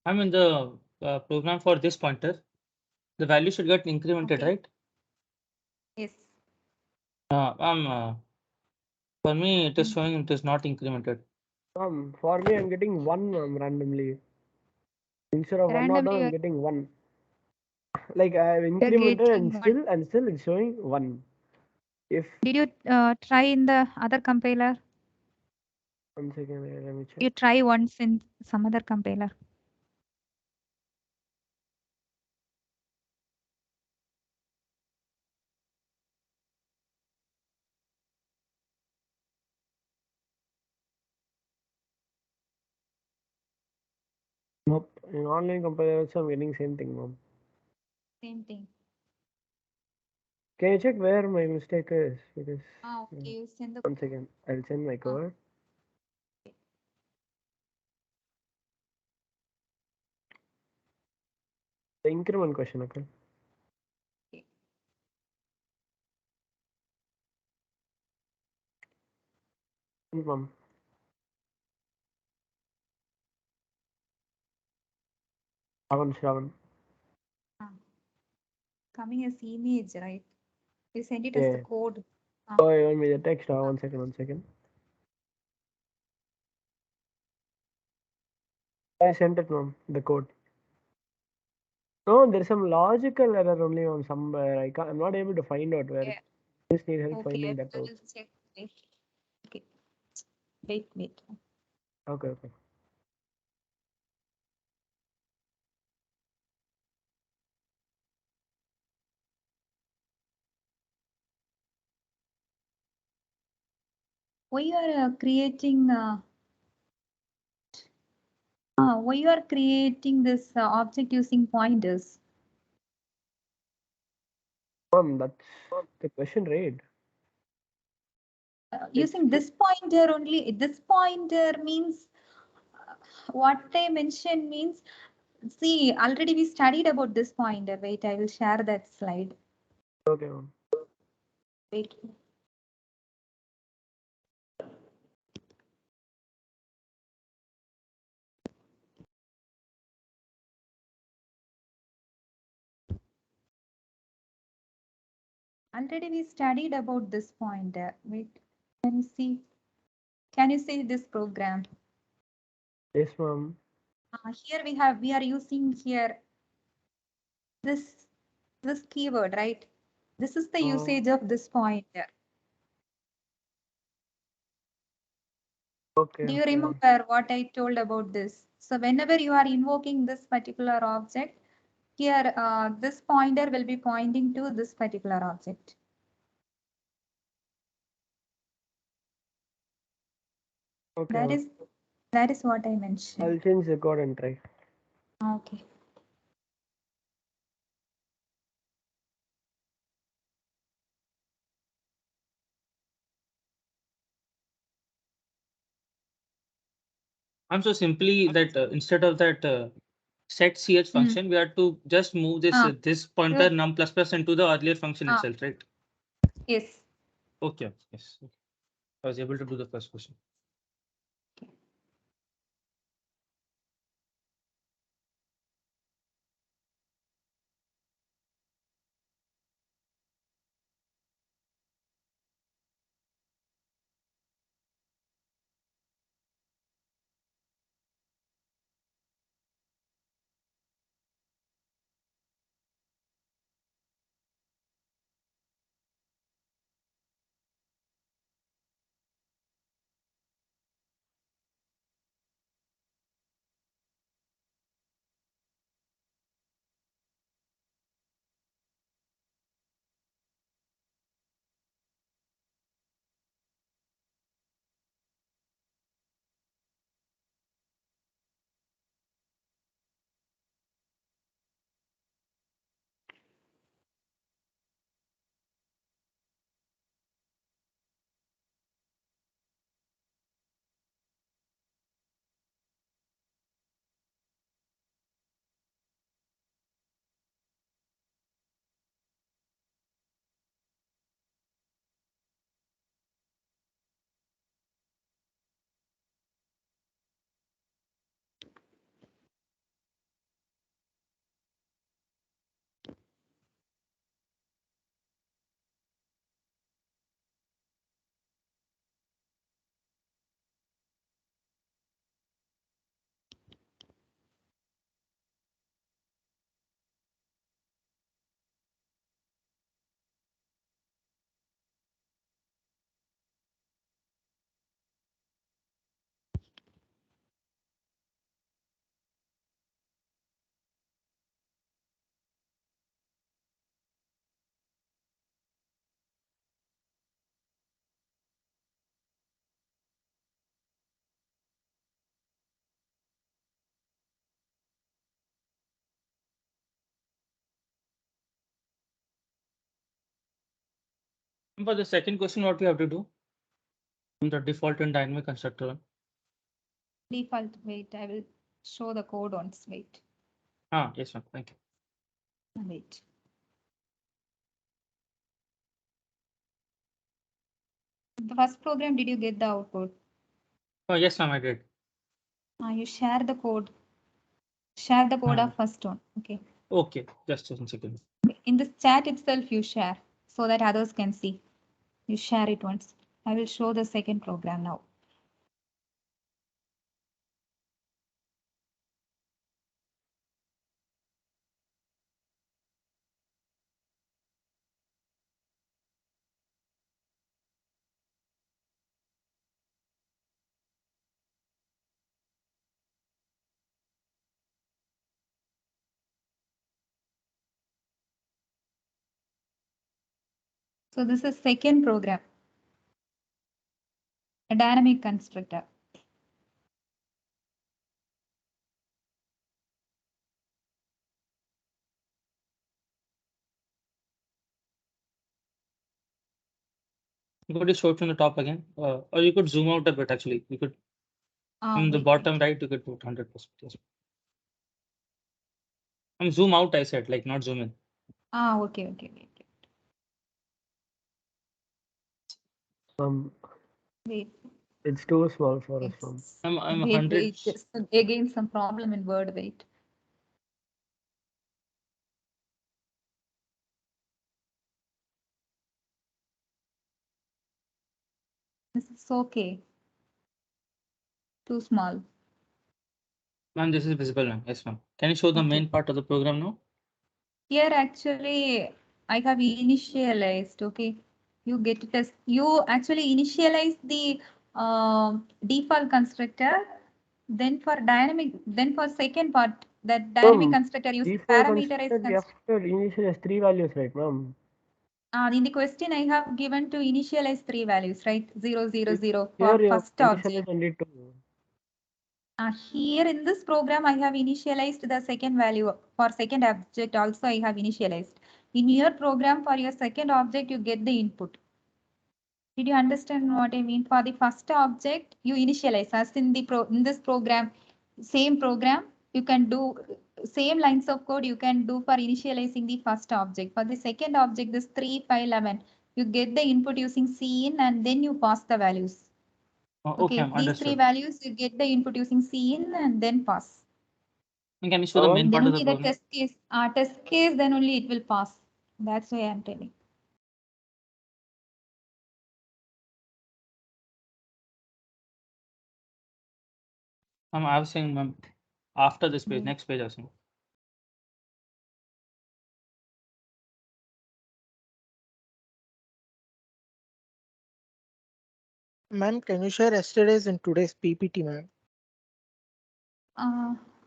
I'm in the program for this pointer. The value should get incremented, Okay. right? Yes. For me, it is showing it is not incremented. For me, I'm getting one randomly. Instead of 1 or 2, Randomly, I'm getting 1. Like I've you're incremented getting one. and still it's showing 1. If Did you try in the other compiler? 1 second, let me check. You try once in some other compiler. Nope. In online compiler also I'm getting same thing, mom. Same thing. Can you check where my mistake is? Because Okay. You send the 1 second. I'll send my code. The increment question, okay? Mom. Shravan. coming as image, right? You send it as the Yeah. code. Oh, you want me the text? 1 second, 1 second. I sent it, mom. The code. No, there's some logical error only on somewhere. I'm not able to find out where. Yeah. Just need help Okay, finding that I out. will check. Okay. Wait. Okay. Why you are creating why you are creating this object using pointers? Mom, that's the question, right? Using this pointer only. This pointer means what I mentioned means. See, already we studied about this pointer. Wait, I will share that slide. Okay, mom. Wait. Already we studied about this pointer. Wait, can you see? Can you see this program? Yes, mom. Here we are using here this keyword, right? This is the usage of this pointer. Okay. Do you remember what I told about this? So whenever you are invoking this particular object, here this pointer will be pointing to this particular object. Okay. That is what I mentioned. I'll change the code and try. Okay. I'm so simply that instead of that set ch function, we have to just move this pointer num plus plus into the earlier function itself, right? Yes. Okay. Yes. I was able to do the first question. For the second question, what we have to do? In the default and dynamic constructor one. Default, wait, I will show the code once, wait, Yes, ma'am. Thank you. wait. The first program, did you get the output? Oh, yes, ma'am, I did. You share the code. Share the code Hmm. of first one, okay. Okay, just a second. In this chat itself, you share so that others can see. You share it once. I will show the second program now. So this is second program, a dynamic constructor. You could show it from the top again, or you could zoom out a bit. Actually, you could from the Wait, bottom wait. right. You could put 100%. Yes. Zoom out. I said, like not zoom in. Okay, okay, wait. Wait, It's too small for us, ma'am. it's, I'm wait, 100. wait. Just again, some problem in Word, wait. This is okay. Too small. Ma'am, this is visible, ma'am. Yes, ma'am. Can you show the Okay. main part of the program now? Here actually I have initialized, okay. You get to test, you actually initialize the default constructor, then for dynamic, then for second part, that dynamic constructor using Default parameterized constructor, we have to initialize 3 values, right, ma'am? in the question I have given to initialize 3 values, right? 0, 0, 0 Here for you have first object. initialize only 2. Here in this program, I have initialized the second value for second object also I have initialized. In your program for your second object, you get the input. Did you understand what I mean? For the first object, you initialize as in the in this program, same program, you can do same lines of code you can do for initializing the first object. For the second object, this 3, 5, 11, you get the input using cin and then you pass the values. Okay, Okay, these 3 understood. values, you get the input using cin and then pass. Can you show the main Then part of the only the program? test case, then only it will pass. That's why I'm telling. I was saying, ma'am, after this page, Mm. next page, I was saying. Ma'am, can you share yesterday's and today's PPT, ma'am?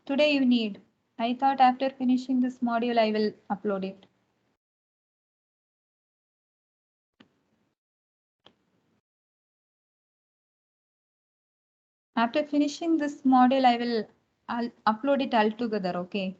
Today you need. I thought after finishing this module, I will upload it. After finishing this module, I'll upload it all together, okay?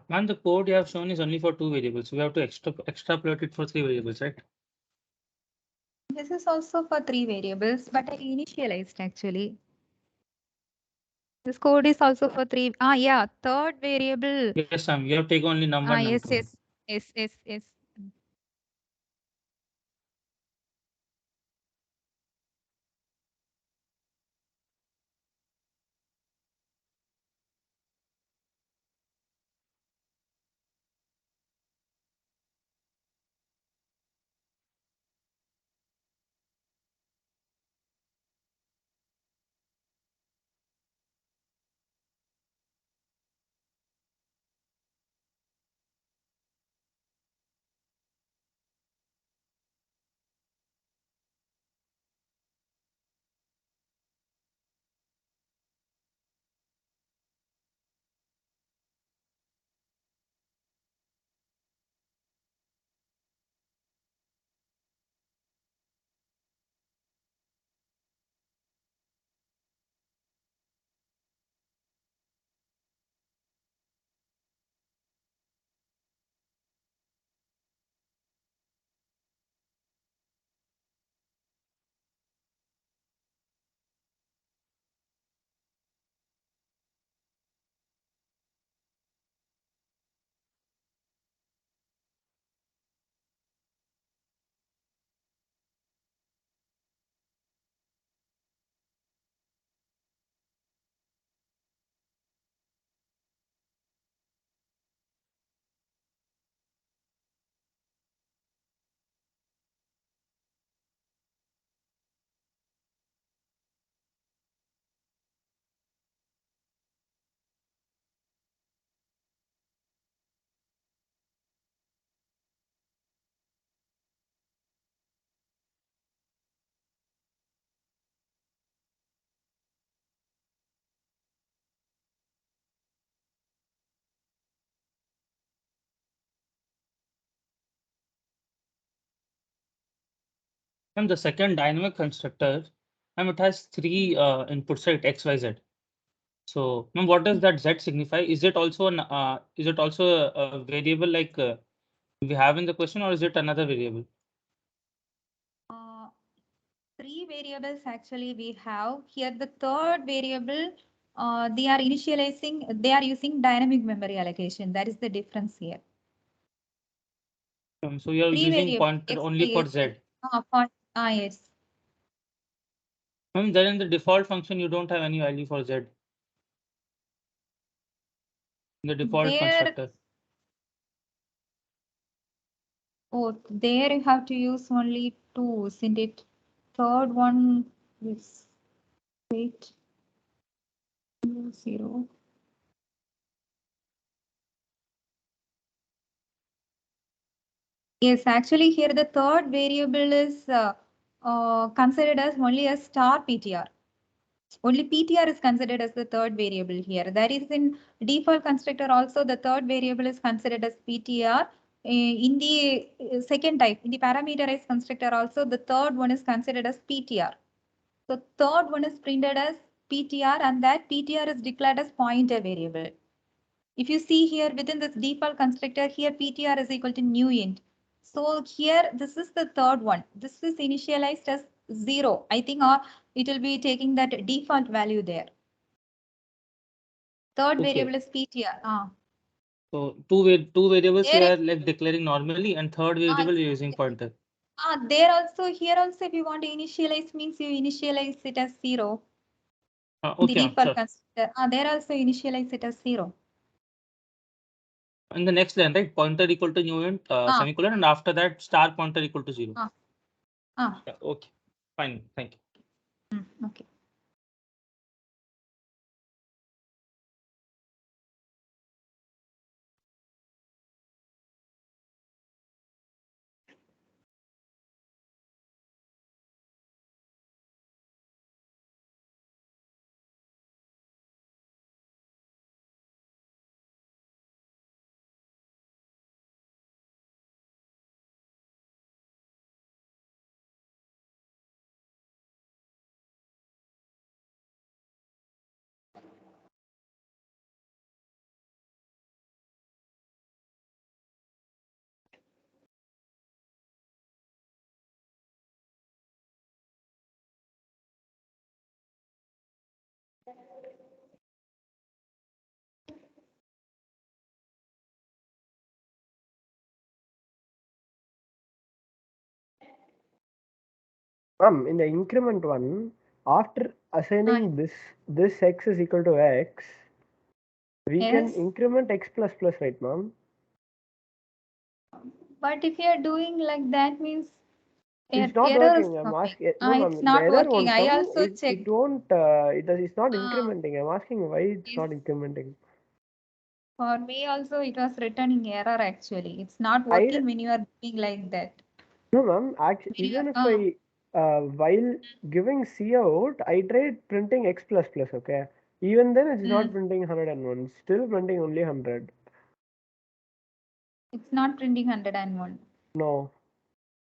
Man, the code you have shown is only for 2 variables. We have to extrapolate it for 3 variables, right? This is also for 3 variables, but I initialized actually. This code is also for 3. Yeah, third variable. Yes, Sam. You have taken only number and Yes, num2. yes. And the second dynamic constructor, it has 3 inputs, right? X, Y, Z. So, ma'am, what does that Z signify? Is it also a variable like we have in the question, or is it another variable? 3 variables actually we have. Here the third variable, they are using dynamic memory allocation. That is the difference here. So you are 3 using variable, pointer X, only Y, for Z. Z. Yes. Ma'am, then in the default function, you don't have any value for Z. In the default There, constructor. there you have to use only 2, isn't it? Third one is, wait, 0. Yes, actually here the third variable is considered as only a star PTR. Only PTR is considered as the third variable here. That is in default constructor also the third variable is considered as PTR. In the second type, in the parameterized constructor also the third one is considered as PTR. So third one is printed as PTR and that PTR is declared as pointer variable. If you see here within this default constructor here PTR is equal to new int. So here this is the third one. This is initialized as 0. I think it will be taking that default value there. Third Okay. variable is PTR. So two variables we There, are like declaring normally, and third variable you're using pointer. there also here also if you want to initialize means you initialize it as 0. The Okay, default sure. constructor. There also initialize it as 0. In the next line, right? Pointer equal to new int semicolon, and after that star pointer equal to 0. Yeah, okay, fine, thank you. Okay. In the increment one, after assigning this x is equal to x, we can Yes. increment x plus plus, right, ma'am? But if you are doing like that means It's not error is working. I'm coming. asking. No, ma'am. It's The not error working. won't I come. also It checked. won't. It's not Ah, incrementing. I'm asking why it's not is incrementing. for me also it was returning error actually. It's not I working when you are doing like that. no, ma'am. Actually, When you even if are, while giving C out, I tried printing x plus plus. Okay. Even then, it's not printing 101. Still printing only 100. it's not printing 101. No.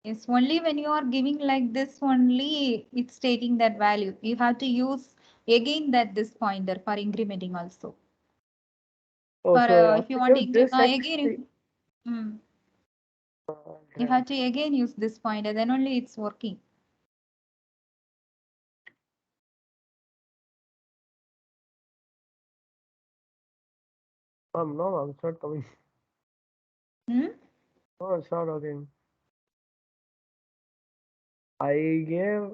It's only when you are giving like this only it's stating that value. You have to use again that this pointer for incrementing also. Oh, For so I have if you to want to give this x. again you have to again use this pointer, then only it's working. No, ma'am. It's not coming. No, it's not working. I gave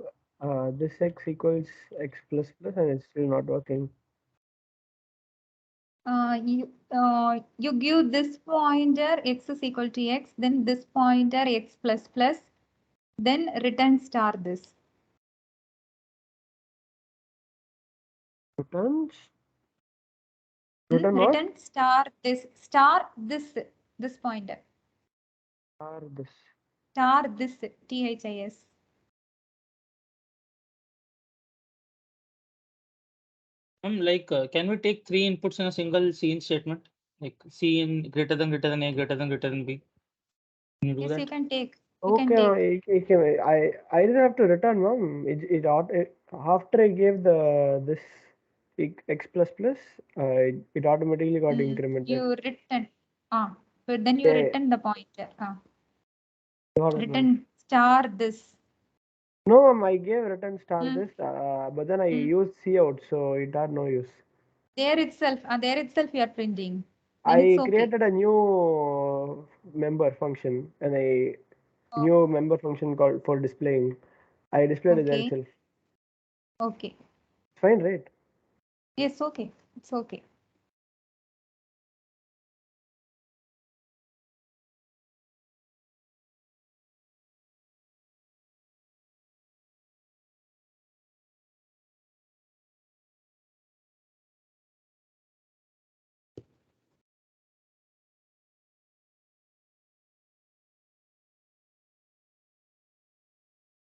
this x equals x plus plus, and it's still not working. You give this pointer x is equal to x, then this pointer x plus plus, then return star this. Returns. Return what? Return this pointer. Or this. Star this THIS. Like, can we take 3 inputs in a single Cin statement? Like C in greater than A, greater than B. Can you do Yes, that? you can take. Okay, I didn't have to return, ma'am. After I gave this x plus plus, it automatically got incremented. You return. But then you Yeah, return the pointer. got it, ma'am. Return star this. No, ma'am, I gave return star this, but then I used C out, so it had no use. There itself you are printing. Then it's I okay. created a new member function and a new member function called for displaying. I displayed it there Okay. itself. Okay. Fine, right? Yes, okay. It's okay.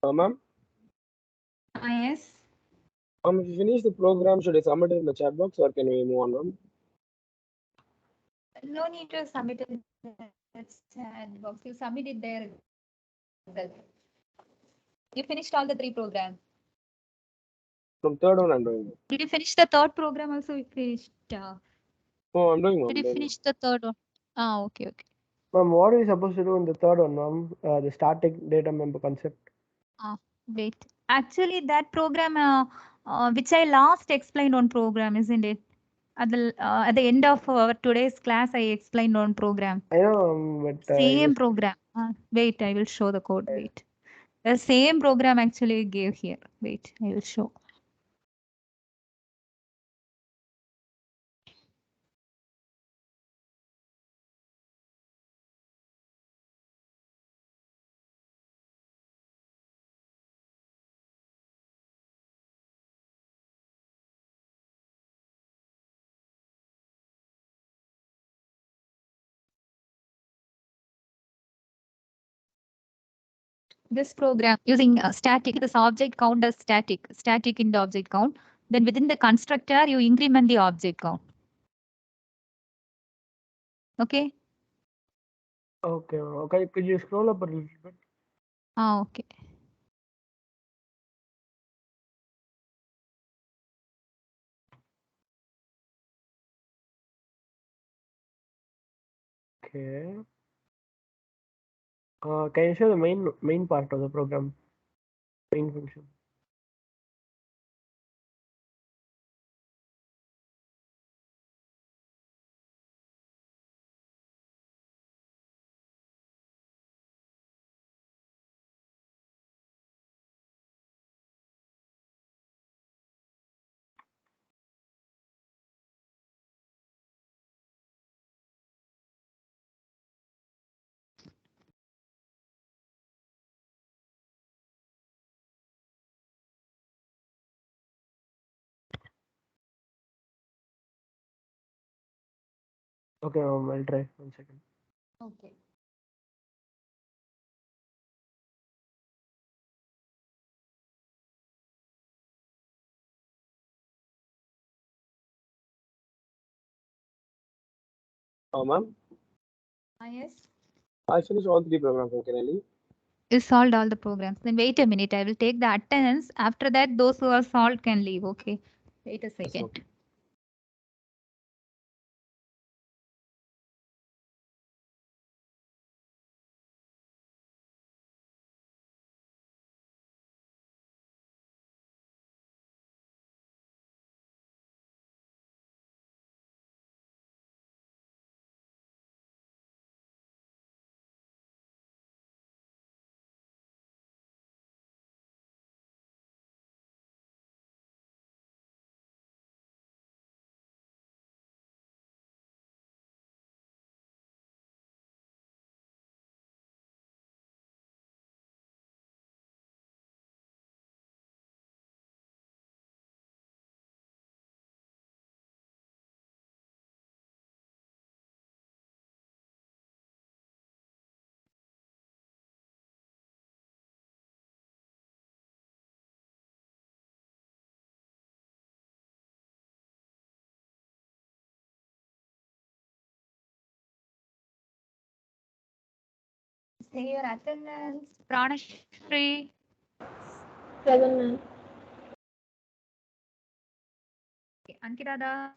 Ma'am, Yes. if you finish the program, should I submit it in the chat box or can we move on, ma'am? No need to submit it in the chat box. You submit it there itself. You finished all the 3 programs. From third one, I'm doing. Did you finish the 3rd program also? You finished. Oh, I'm doing, ma'am. Did you finish the third one? Okay. Ma'am, what are we supposed to do in the third one, ma'am? The static data member concept. Wait. Actually, that program which I last explained on program, isn't it? At the end of our today's class, I explained on program. I know, but Same program. Wait, I will show the code. Wait. The same program actually gave here. Wait, I will show. This program using static, this object count as static in the object count. Then within the constructor, you increment the object count. Okay. okay. Okay, could you scroll up a little bit? Okay. Okay. Can you show the main part of the program? Main function. Okay, ma'am, I'll try. 1 second. Okay. Ma'am, Yes. I finished all 3 programs. Can I leave? You solved all the programs. Then wait a minute. I will take the attendance. After that, those who are solved can leave. Okay. Wait a Yes, second. okay. Say your attendance. Pranashri. Present, ma'am. Ankirada.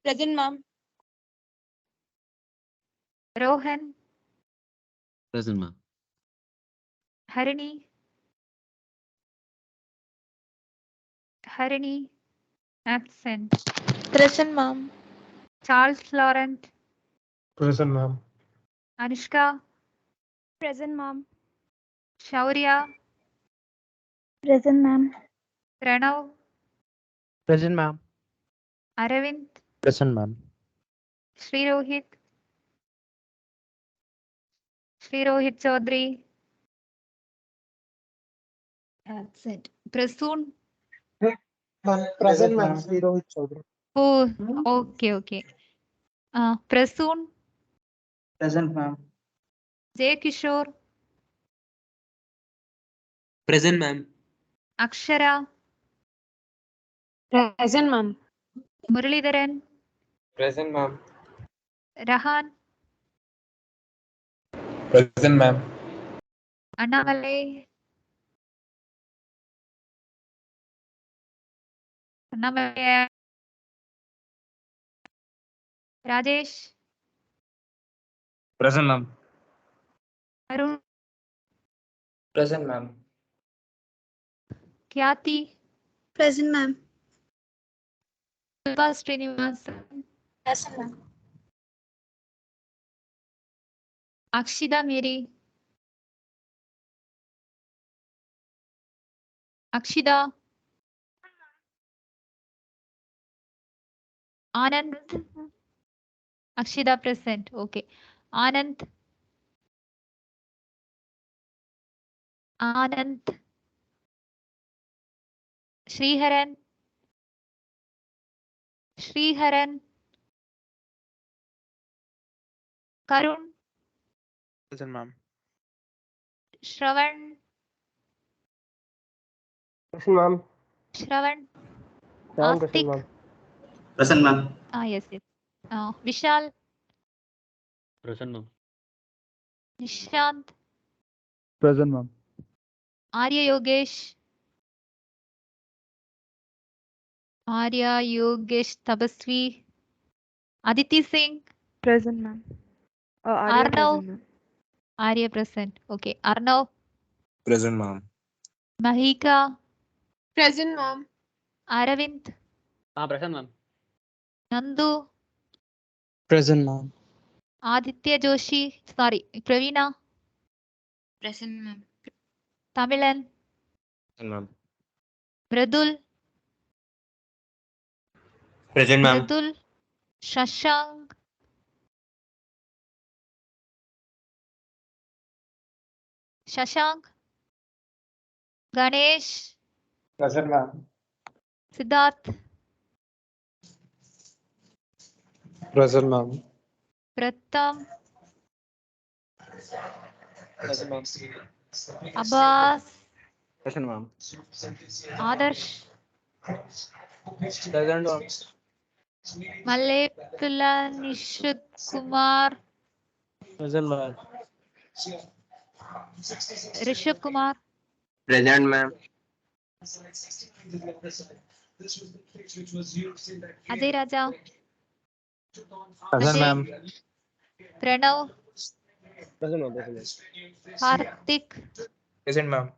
Present, ma'am. Rohan. Present, ma'am. Harini. Harini. Absent. Present, ma'am. Charles Laurent. Present, ma'am. Anushka. Present, ma'am. Shaurya. Present, ma'am. Pranav. Present, ma'am. Aravind. Present, ma'am. Sri Rohit. Sri Rohit Chaudhary. Absent. Prasoon. Present, ma'am. Sri Rohit Chaudhary. Oh, okay. Prasoon. Present, ma'am. Jay Kishore. Present, ma'am. Akshara. Present, ma'am. Muralidharan. Present, ma'am. Rahan. Present, ma'am. Annamalai. Annamalai. Rajesh. Present, ma'am. Arun. Present, ma'am. Kyati. Present, ma'am. Shilpa Srinivasan. Present, ma'am. Akshida Mary. Akshida. Anand. Akshida present. Okay. Anand. Anand. Sriharan. Sriharan. Karun. Present, ma'am. Shravan. Present, ma'am. Shravan. Seven present, Astik. ma'am. Present, ma'am. Yes. Vishal. Present, ma'am. Nishant. Present, ma'am. Arya Yogesh. Arya Yogesh Tabasvi. Aditi Singh. Present, ma'am. Arnav. Present, ma'am. Arya present. Okay. Arnav. Present, ma'am. Mahika. Present, ma'am. Aravind. Present, ma'am. Nandu. Present, ma'am. Aditya Joshi. Sorry. Pravina. Present, ma'am. Tamilan. Present, ma'am. Mridul. Present, ma'am. Mridul. Shashank. Shashank. Ganesh. Present, ma'am. Siddharth. Present, ma'am. Pratham, Present, ma'am. Abbas, Present, ma'am. Adarsh, Present, ma'am. Malekula, Nishit Kumar, Present, ma'am. Rishabh Kumar, Present, ma'am. Ajay Raja, Present, Ajay, ma'am. Pranav, Present, ma'am. Present, ma'am. Karthik, Present, ma'am.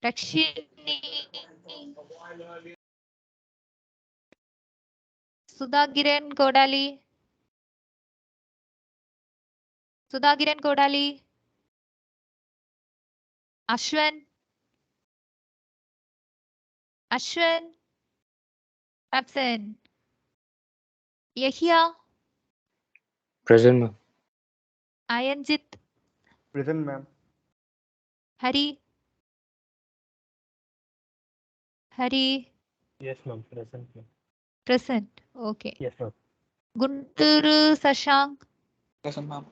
Rakshini, Sudhagiran Kodali, Sudhagiran Kodali, Ashwin, Ashwin, absent. Yahya, Present, ma'am. Ayanjit, Present, ma'am. Hari, Hari, Yes, ma'am. Present, ma'am. present. Okay. Yes, ma'am. Gunturu Sashank, Present, ma'am.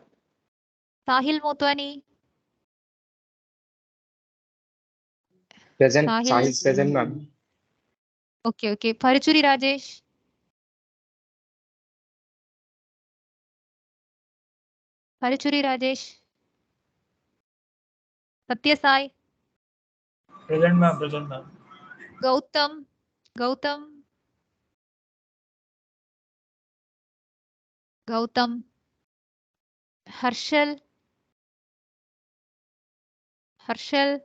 Sahil Motwani, Present. Sahil. Sahil present, ma'am. Okay, okay. Parichuri Rajesh, Parichuri Rajesh, Satya Sai, Present, ma'am. Present, ma'am. Gautam, Gautam, Gautam, Harshal, Harshal,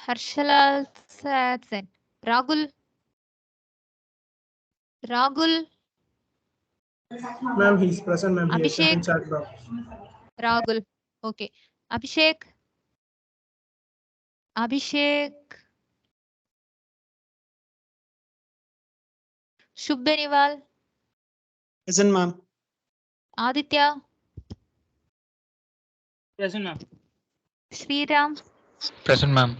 Harshala Satsen, Ragul, Ragul, Ma'am, he's present, ma'am. He has sent in Abhishek, chat box. Ragul. Okay. Abhishek, Abhishek, Shubh Beniwal, Present, ma'am. Aditya, Present, ma'am. Sriram, Present, ma'am.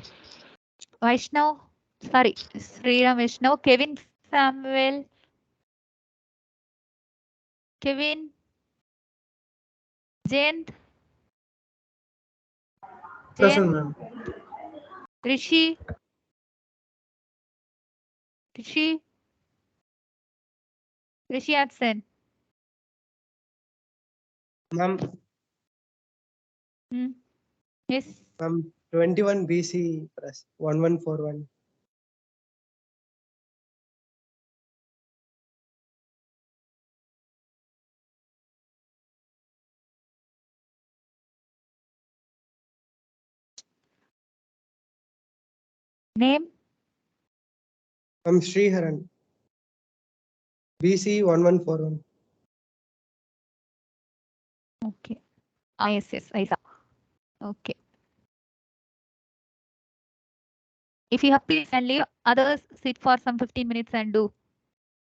Vaishnav, sorry, Sriram Vaishnav, Kevin Samuel, Kevin, Jayant, Present, Jayant, ma'am. Rishi, Rishi, Rishi absent. Ma'am, Hmm. Yes. 21 BC press 1141. Name, Sriharan. BC 1141. okay. Ah, yes, I saw. Okay. If you have please and leave, others sit for some 15 minutes and do.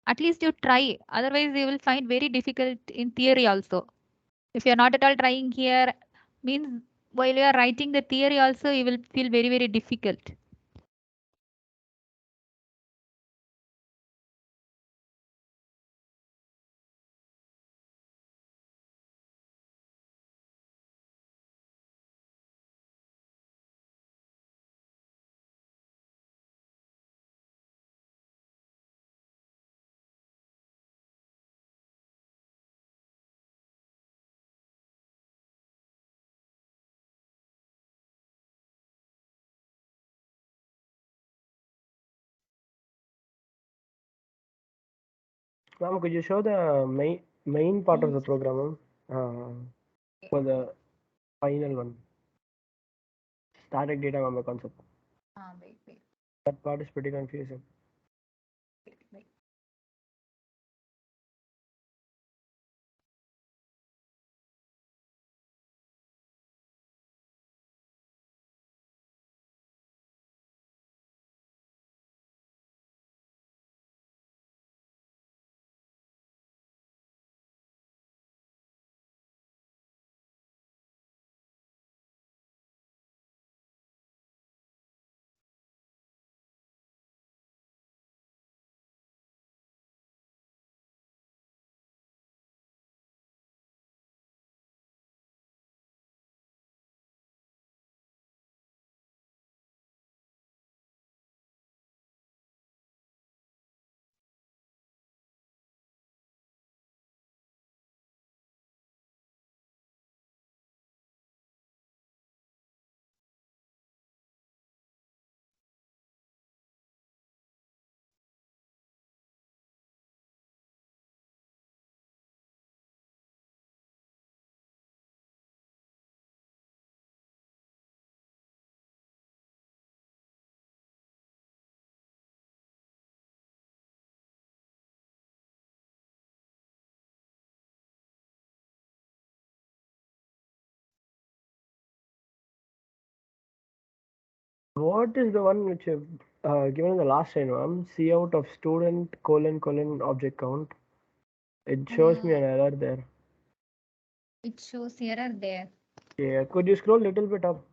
At least you try. Otherwise, you will find very difficult in theory also. If you're not at all trying here, means while you are writing the theory also, you will feel very, very difficult. Ma'am, could you show the main part of the program, ma'am? For the final one. Static data member concept. Wait. That part is pretty confusing. what is the one which you've given in the last line, ma'am? C out of student : object count. It shows me an error there. It shows error there. Yeah, could you scroll a little bit up?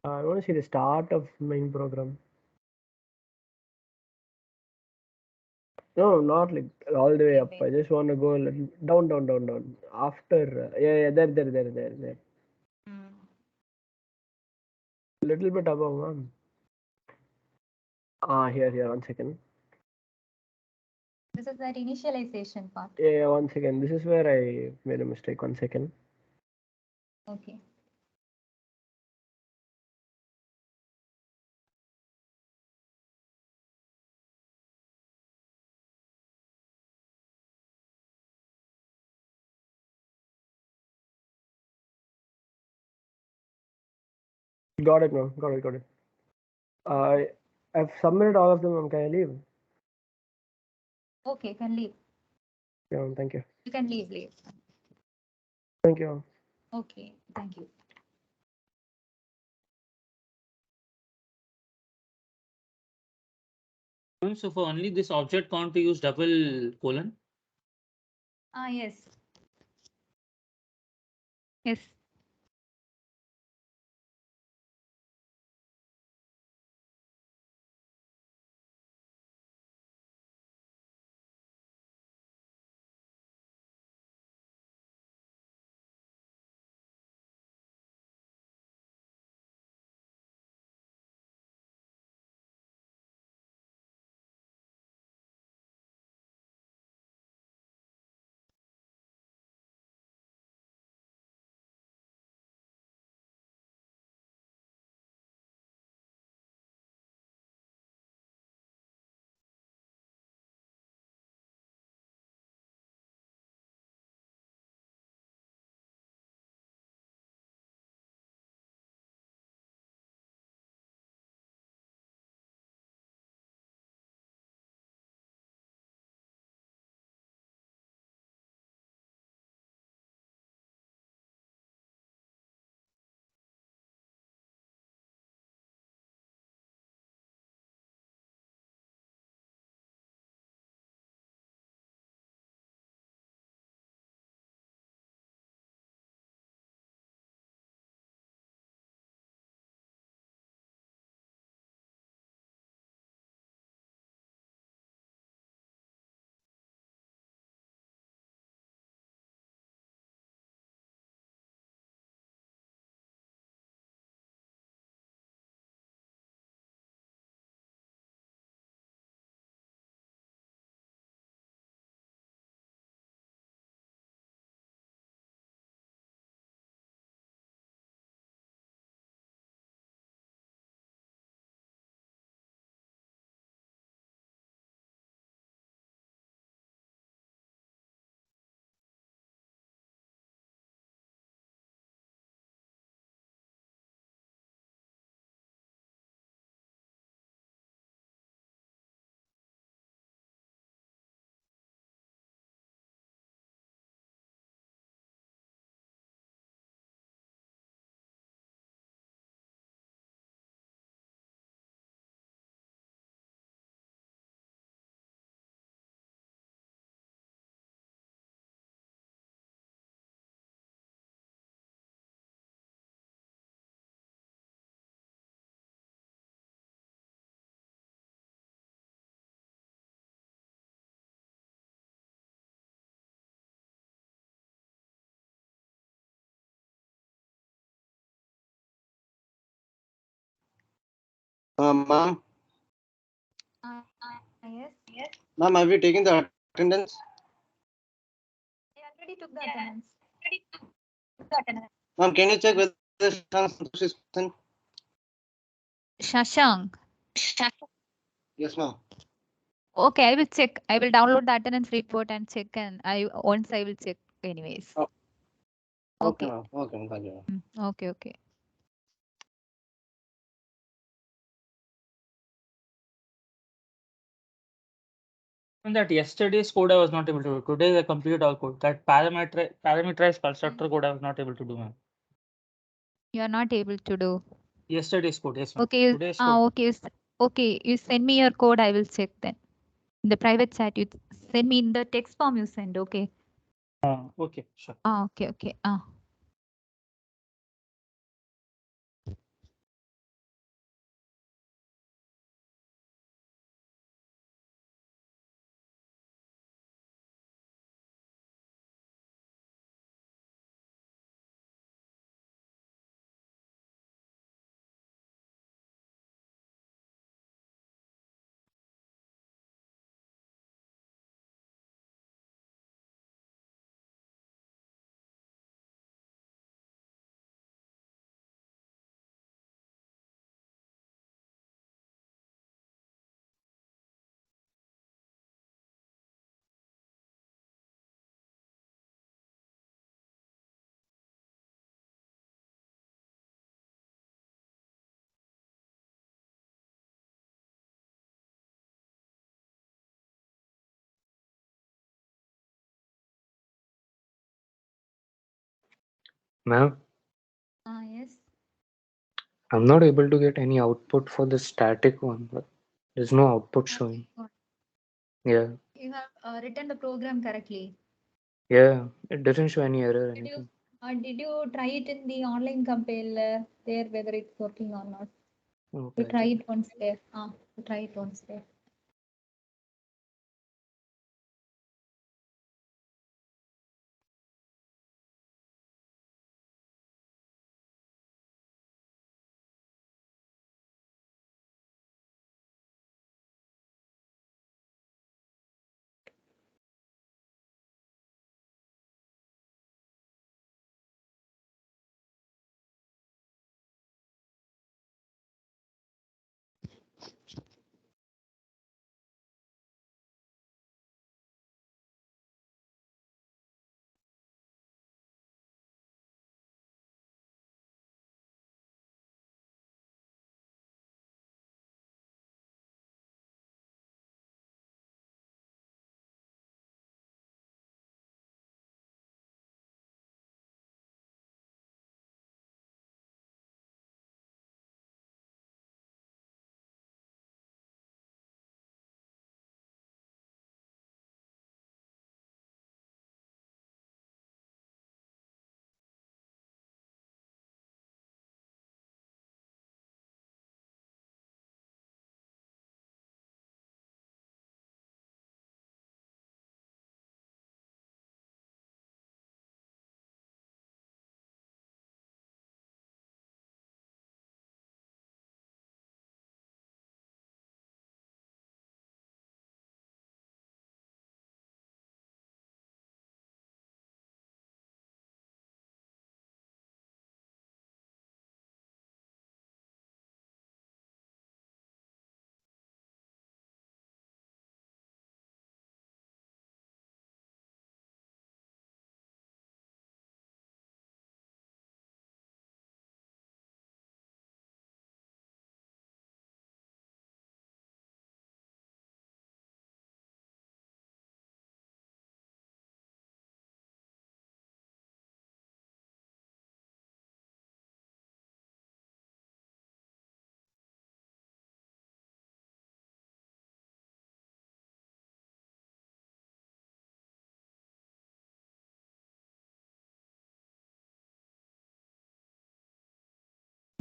I want to see the start of main program. No, not like all the way up. I just want to go a little down. After, yeah, there. A little bit above, ma'am. Here, 1 second. This is that initialization part. Yeah, 1 second. This is where I made a mistake. 1 second. Okay. Got it, ma'am. Got it. I've submitted all of them, ma'am. Can I leave? Okay, can leave. Yeah, ma'am, thank you. You can leave. Thank you, ma'am. Okay, thank you. So for only this object count to use double colon. Yes. Yes. Ma'am, Yes. ma'am, have you taken the attendance? I already took the attendance. Ma'am, can you check whether Santosh is present? Shashank. Yes, ma'am. Okay, I will check. I will download the attendance report and check, and once I will check anyways. Oh. Okay. Ma'am. Okay, ma'am. Thank you, ma'am. Okay. And that yesterday's code I was not able to do. Today I completed all code. That parameterized constructor code I was not able to do, ma'am. You are not able to do. Yesterday's code, yes, ma'am. Okay. Today's code. Okay. Okay. You send me your code. I will check then. In the private chat, you send me in the text form. You send. Okay. Okay, sure. Okay. Okay. Ma'am, Yes. I'm not able to get any output for the static one, but there's no output showing. Yeah, You have written the program correctly. yeah, it doesn't show any error or anything. Did you try it in the online compiler there, whether it's working or not? Okay, You try it once there. You try it once there.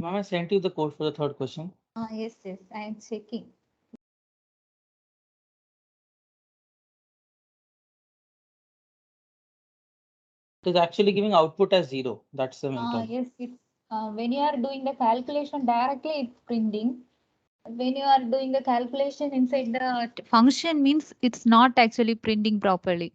Ma'am, I sent you the code for the third question. Yes, I am checking. It is actually giving output as 0. That's the main problem. Yes, it's when you are doing the calculation directly, it's printing. When you are doing the calculation inside the Function means it's not actually printing properly.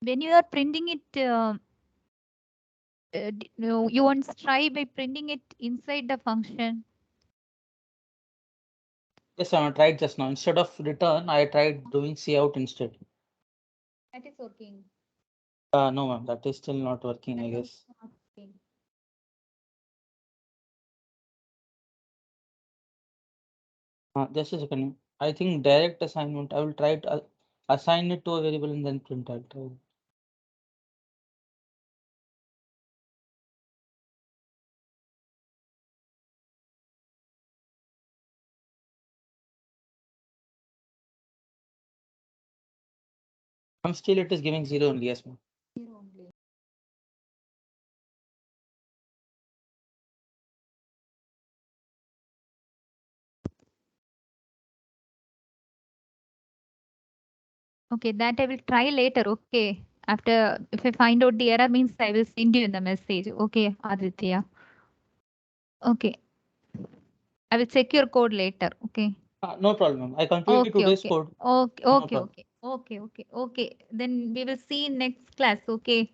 When you are printing it No, you want to try by printing it inside the function. Yes, I tried just now. Instead of return, I tried doing cout instead. That is working. No, ma'am, that is still not working, I guess. Just a second. I think direct assignment. I will try to assign it to a variable and then print out. Still it is giving 0 only, yes, ma'am. Here only. Okay, that I will try later. Okay. After, if I find out the error means I will send you in the message. Okay, Aditya. Okay. I will check your code later. Okay. No problem. I completed Okay, today's okay. code. Okay, No okay, problem. okay. Okay. Then we will see in next class. Okay.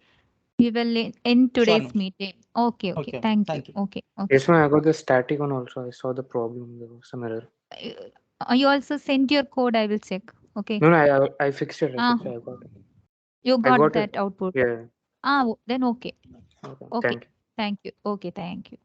We will end today's ma'am. meeting. Okay. Okay, Thank you. thank you. Okay. Yes, ma'am, I got the static one also. I saw the problem. There was some error. You also sent your code. I will check. Okay. No, I fixed it. I got it. You I got got that it. output. Yeah. Then okay. Okay. Okay. Thank you. Thank you. Okay. Thank you.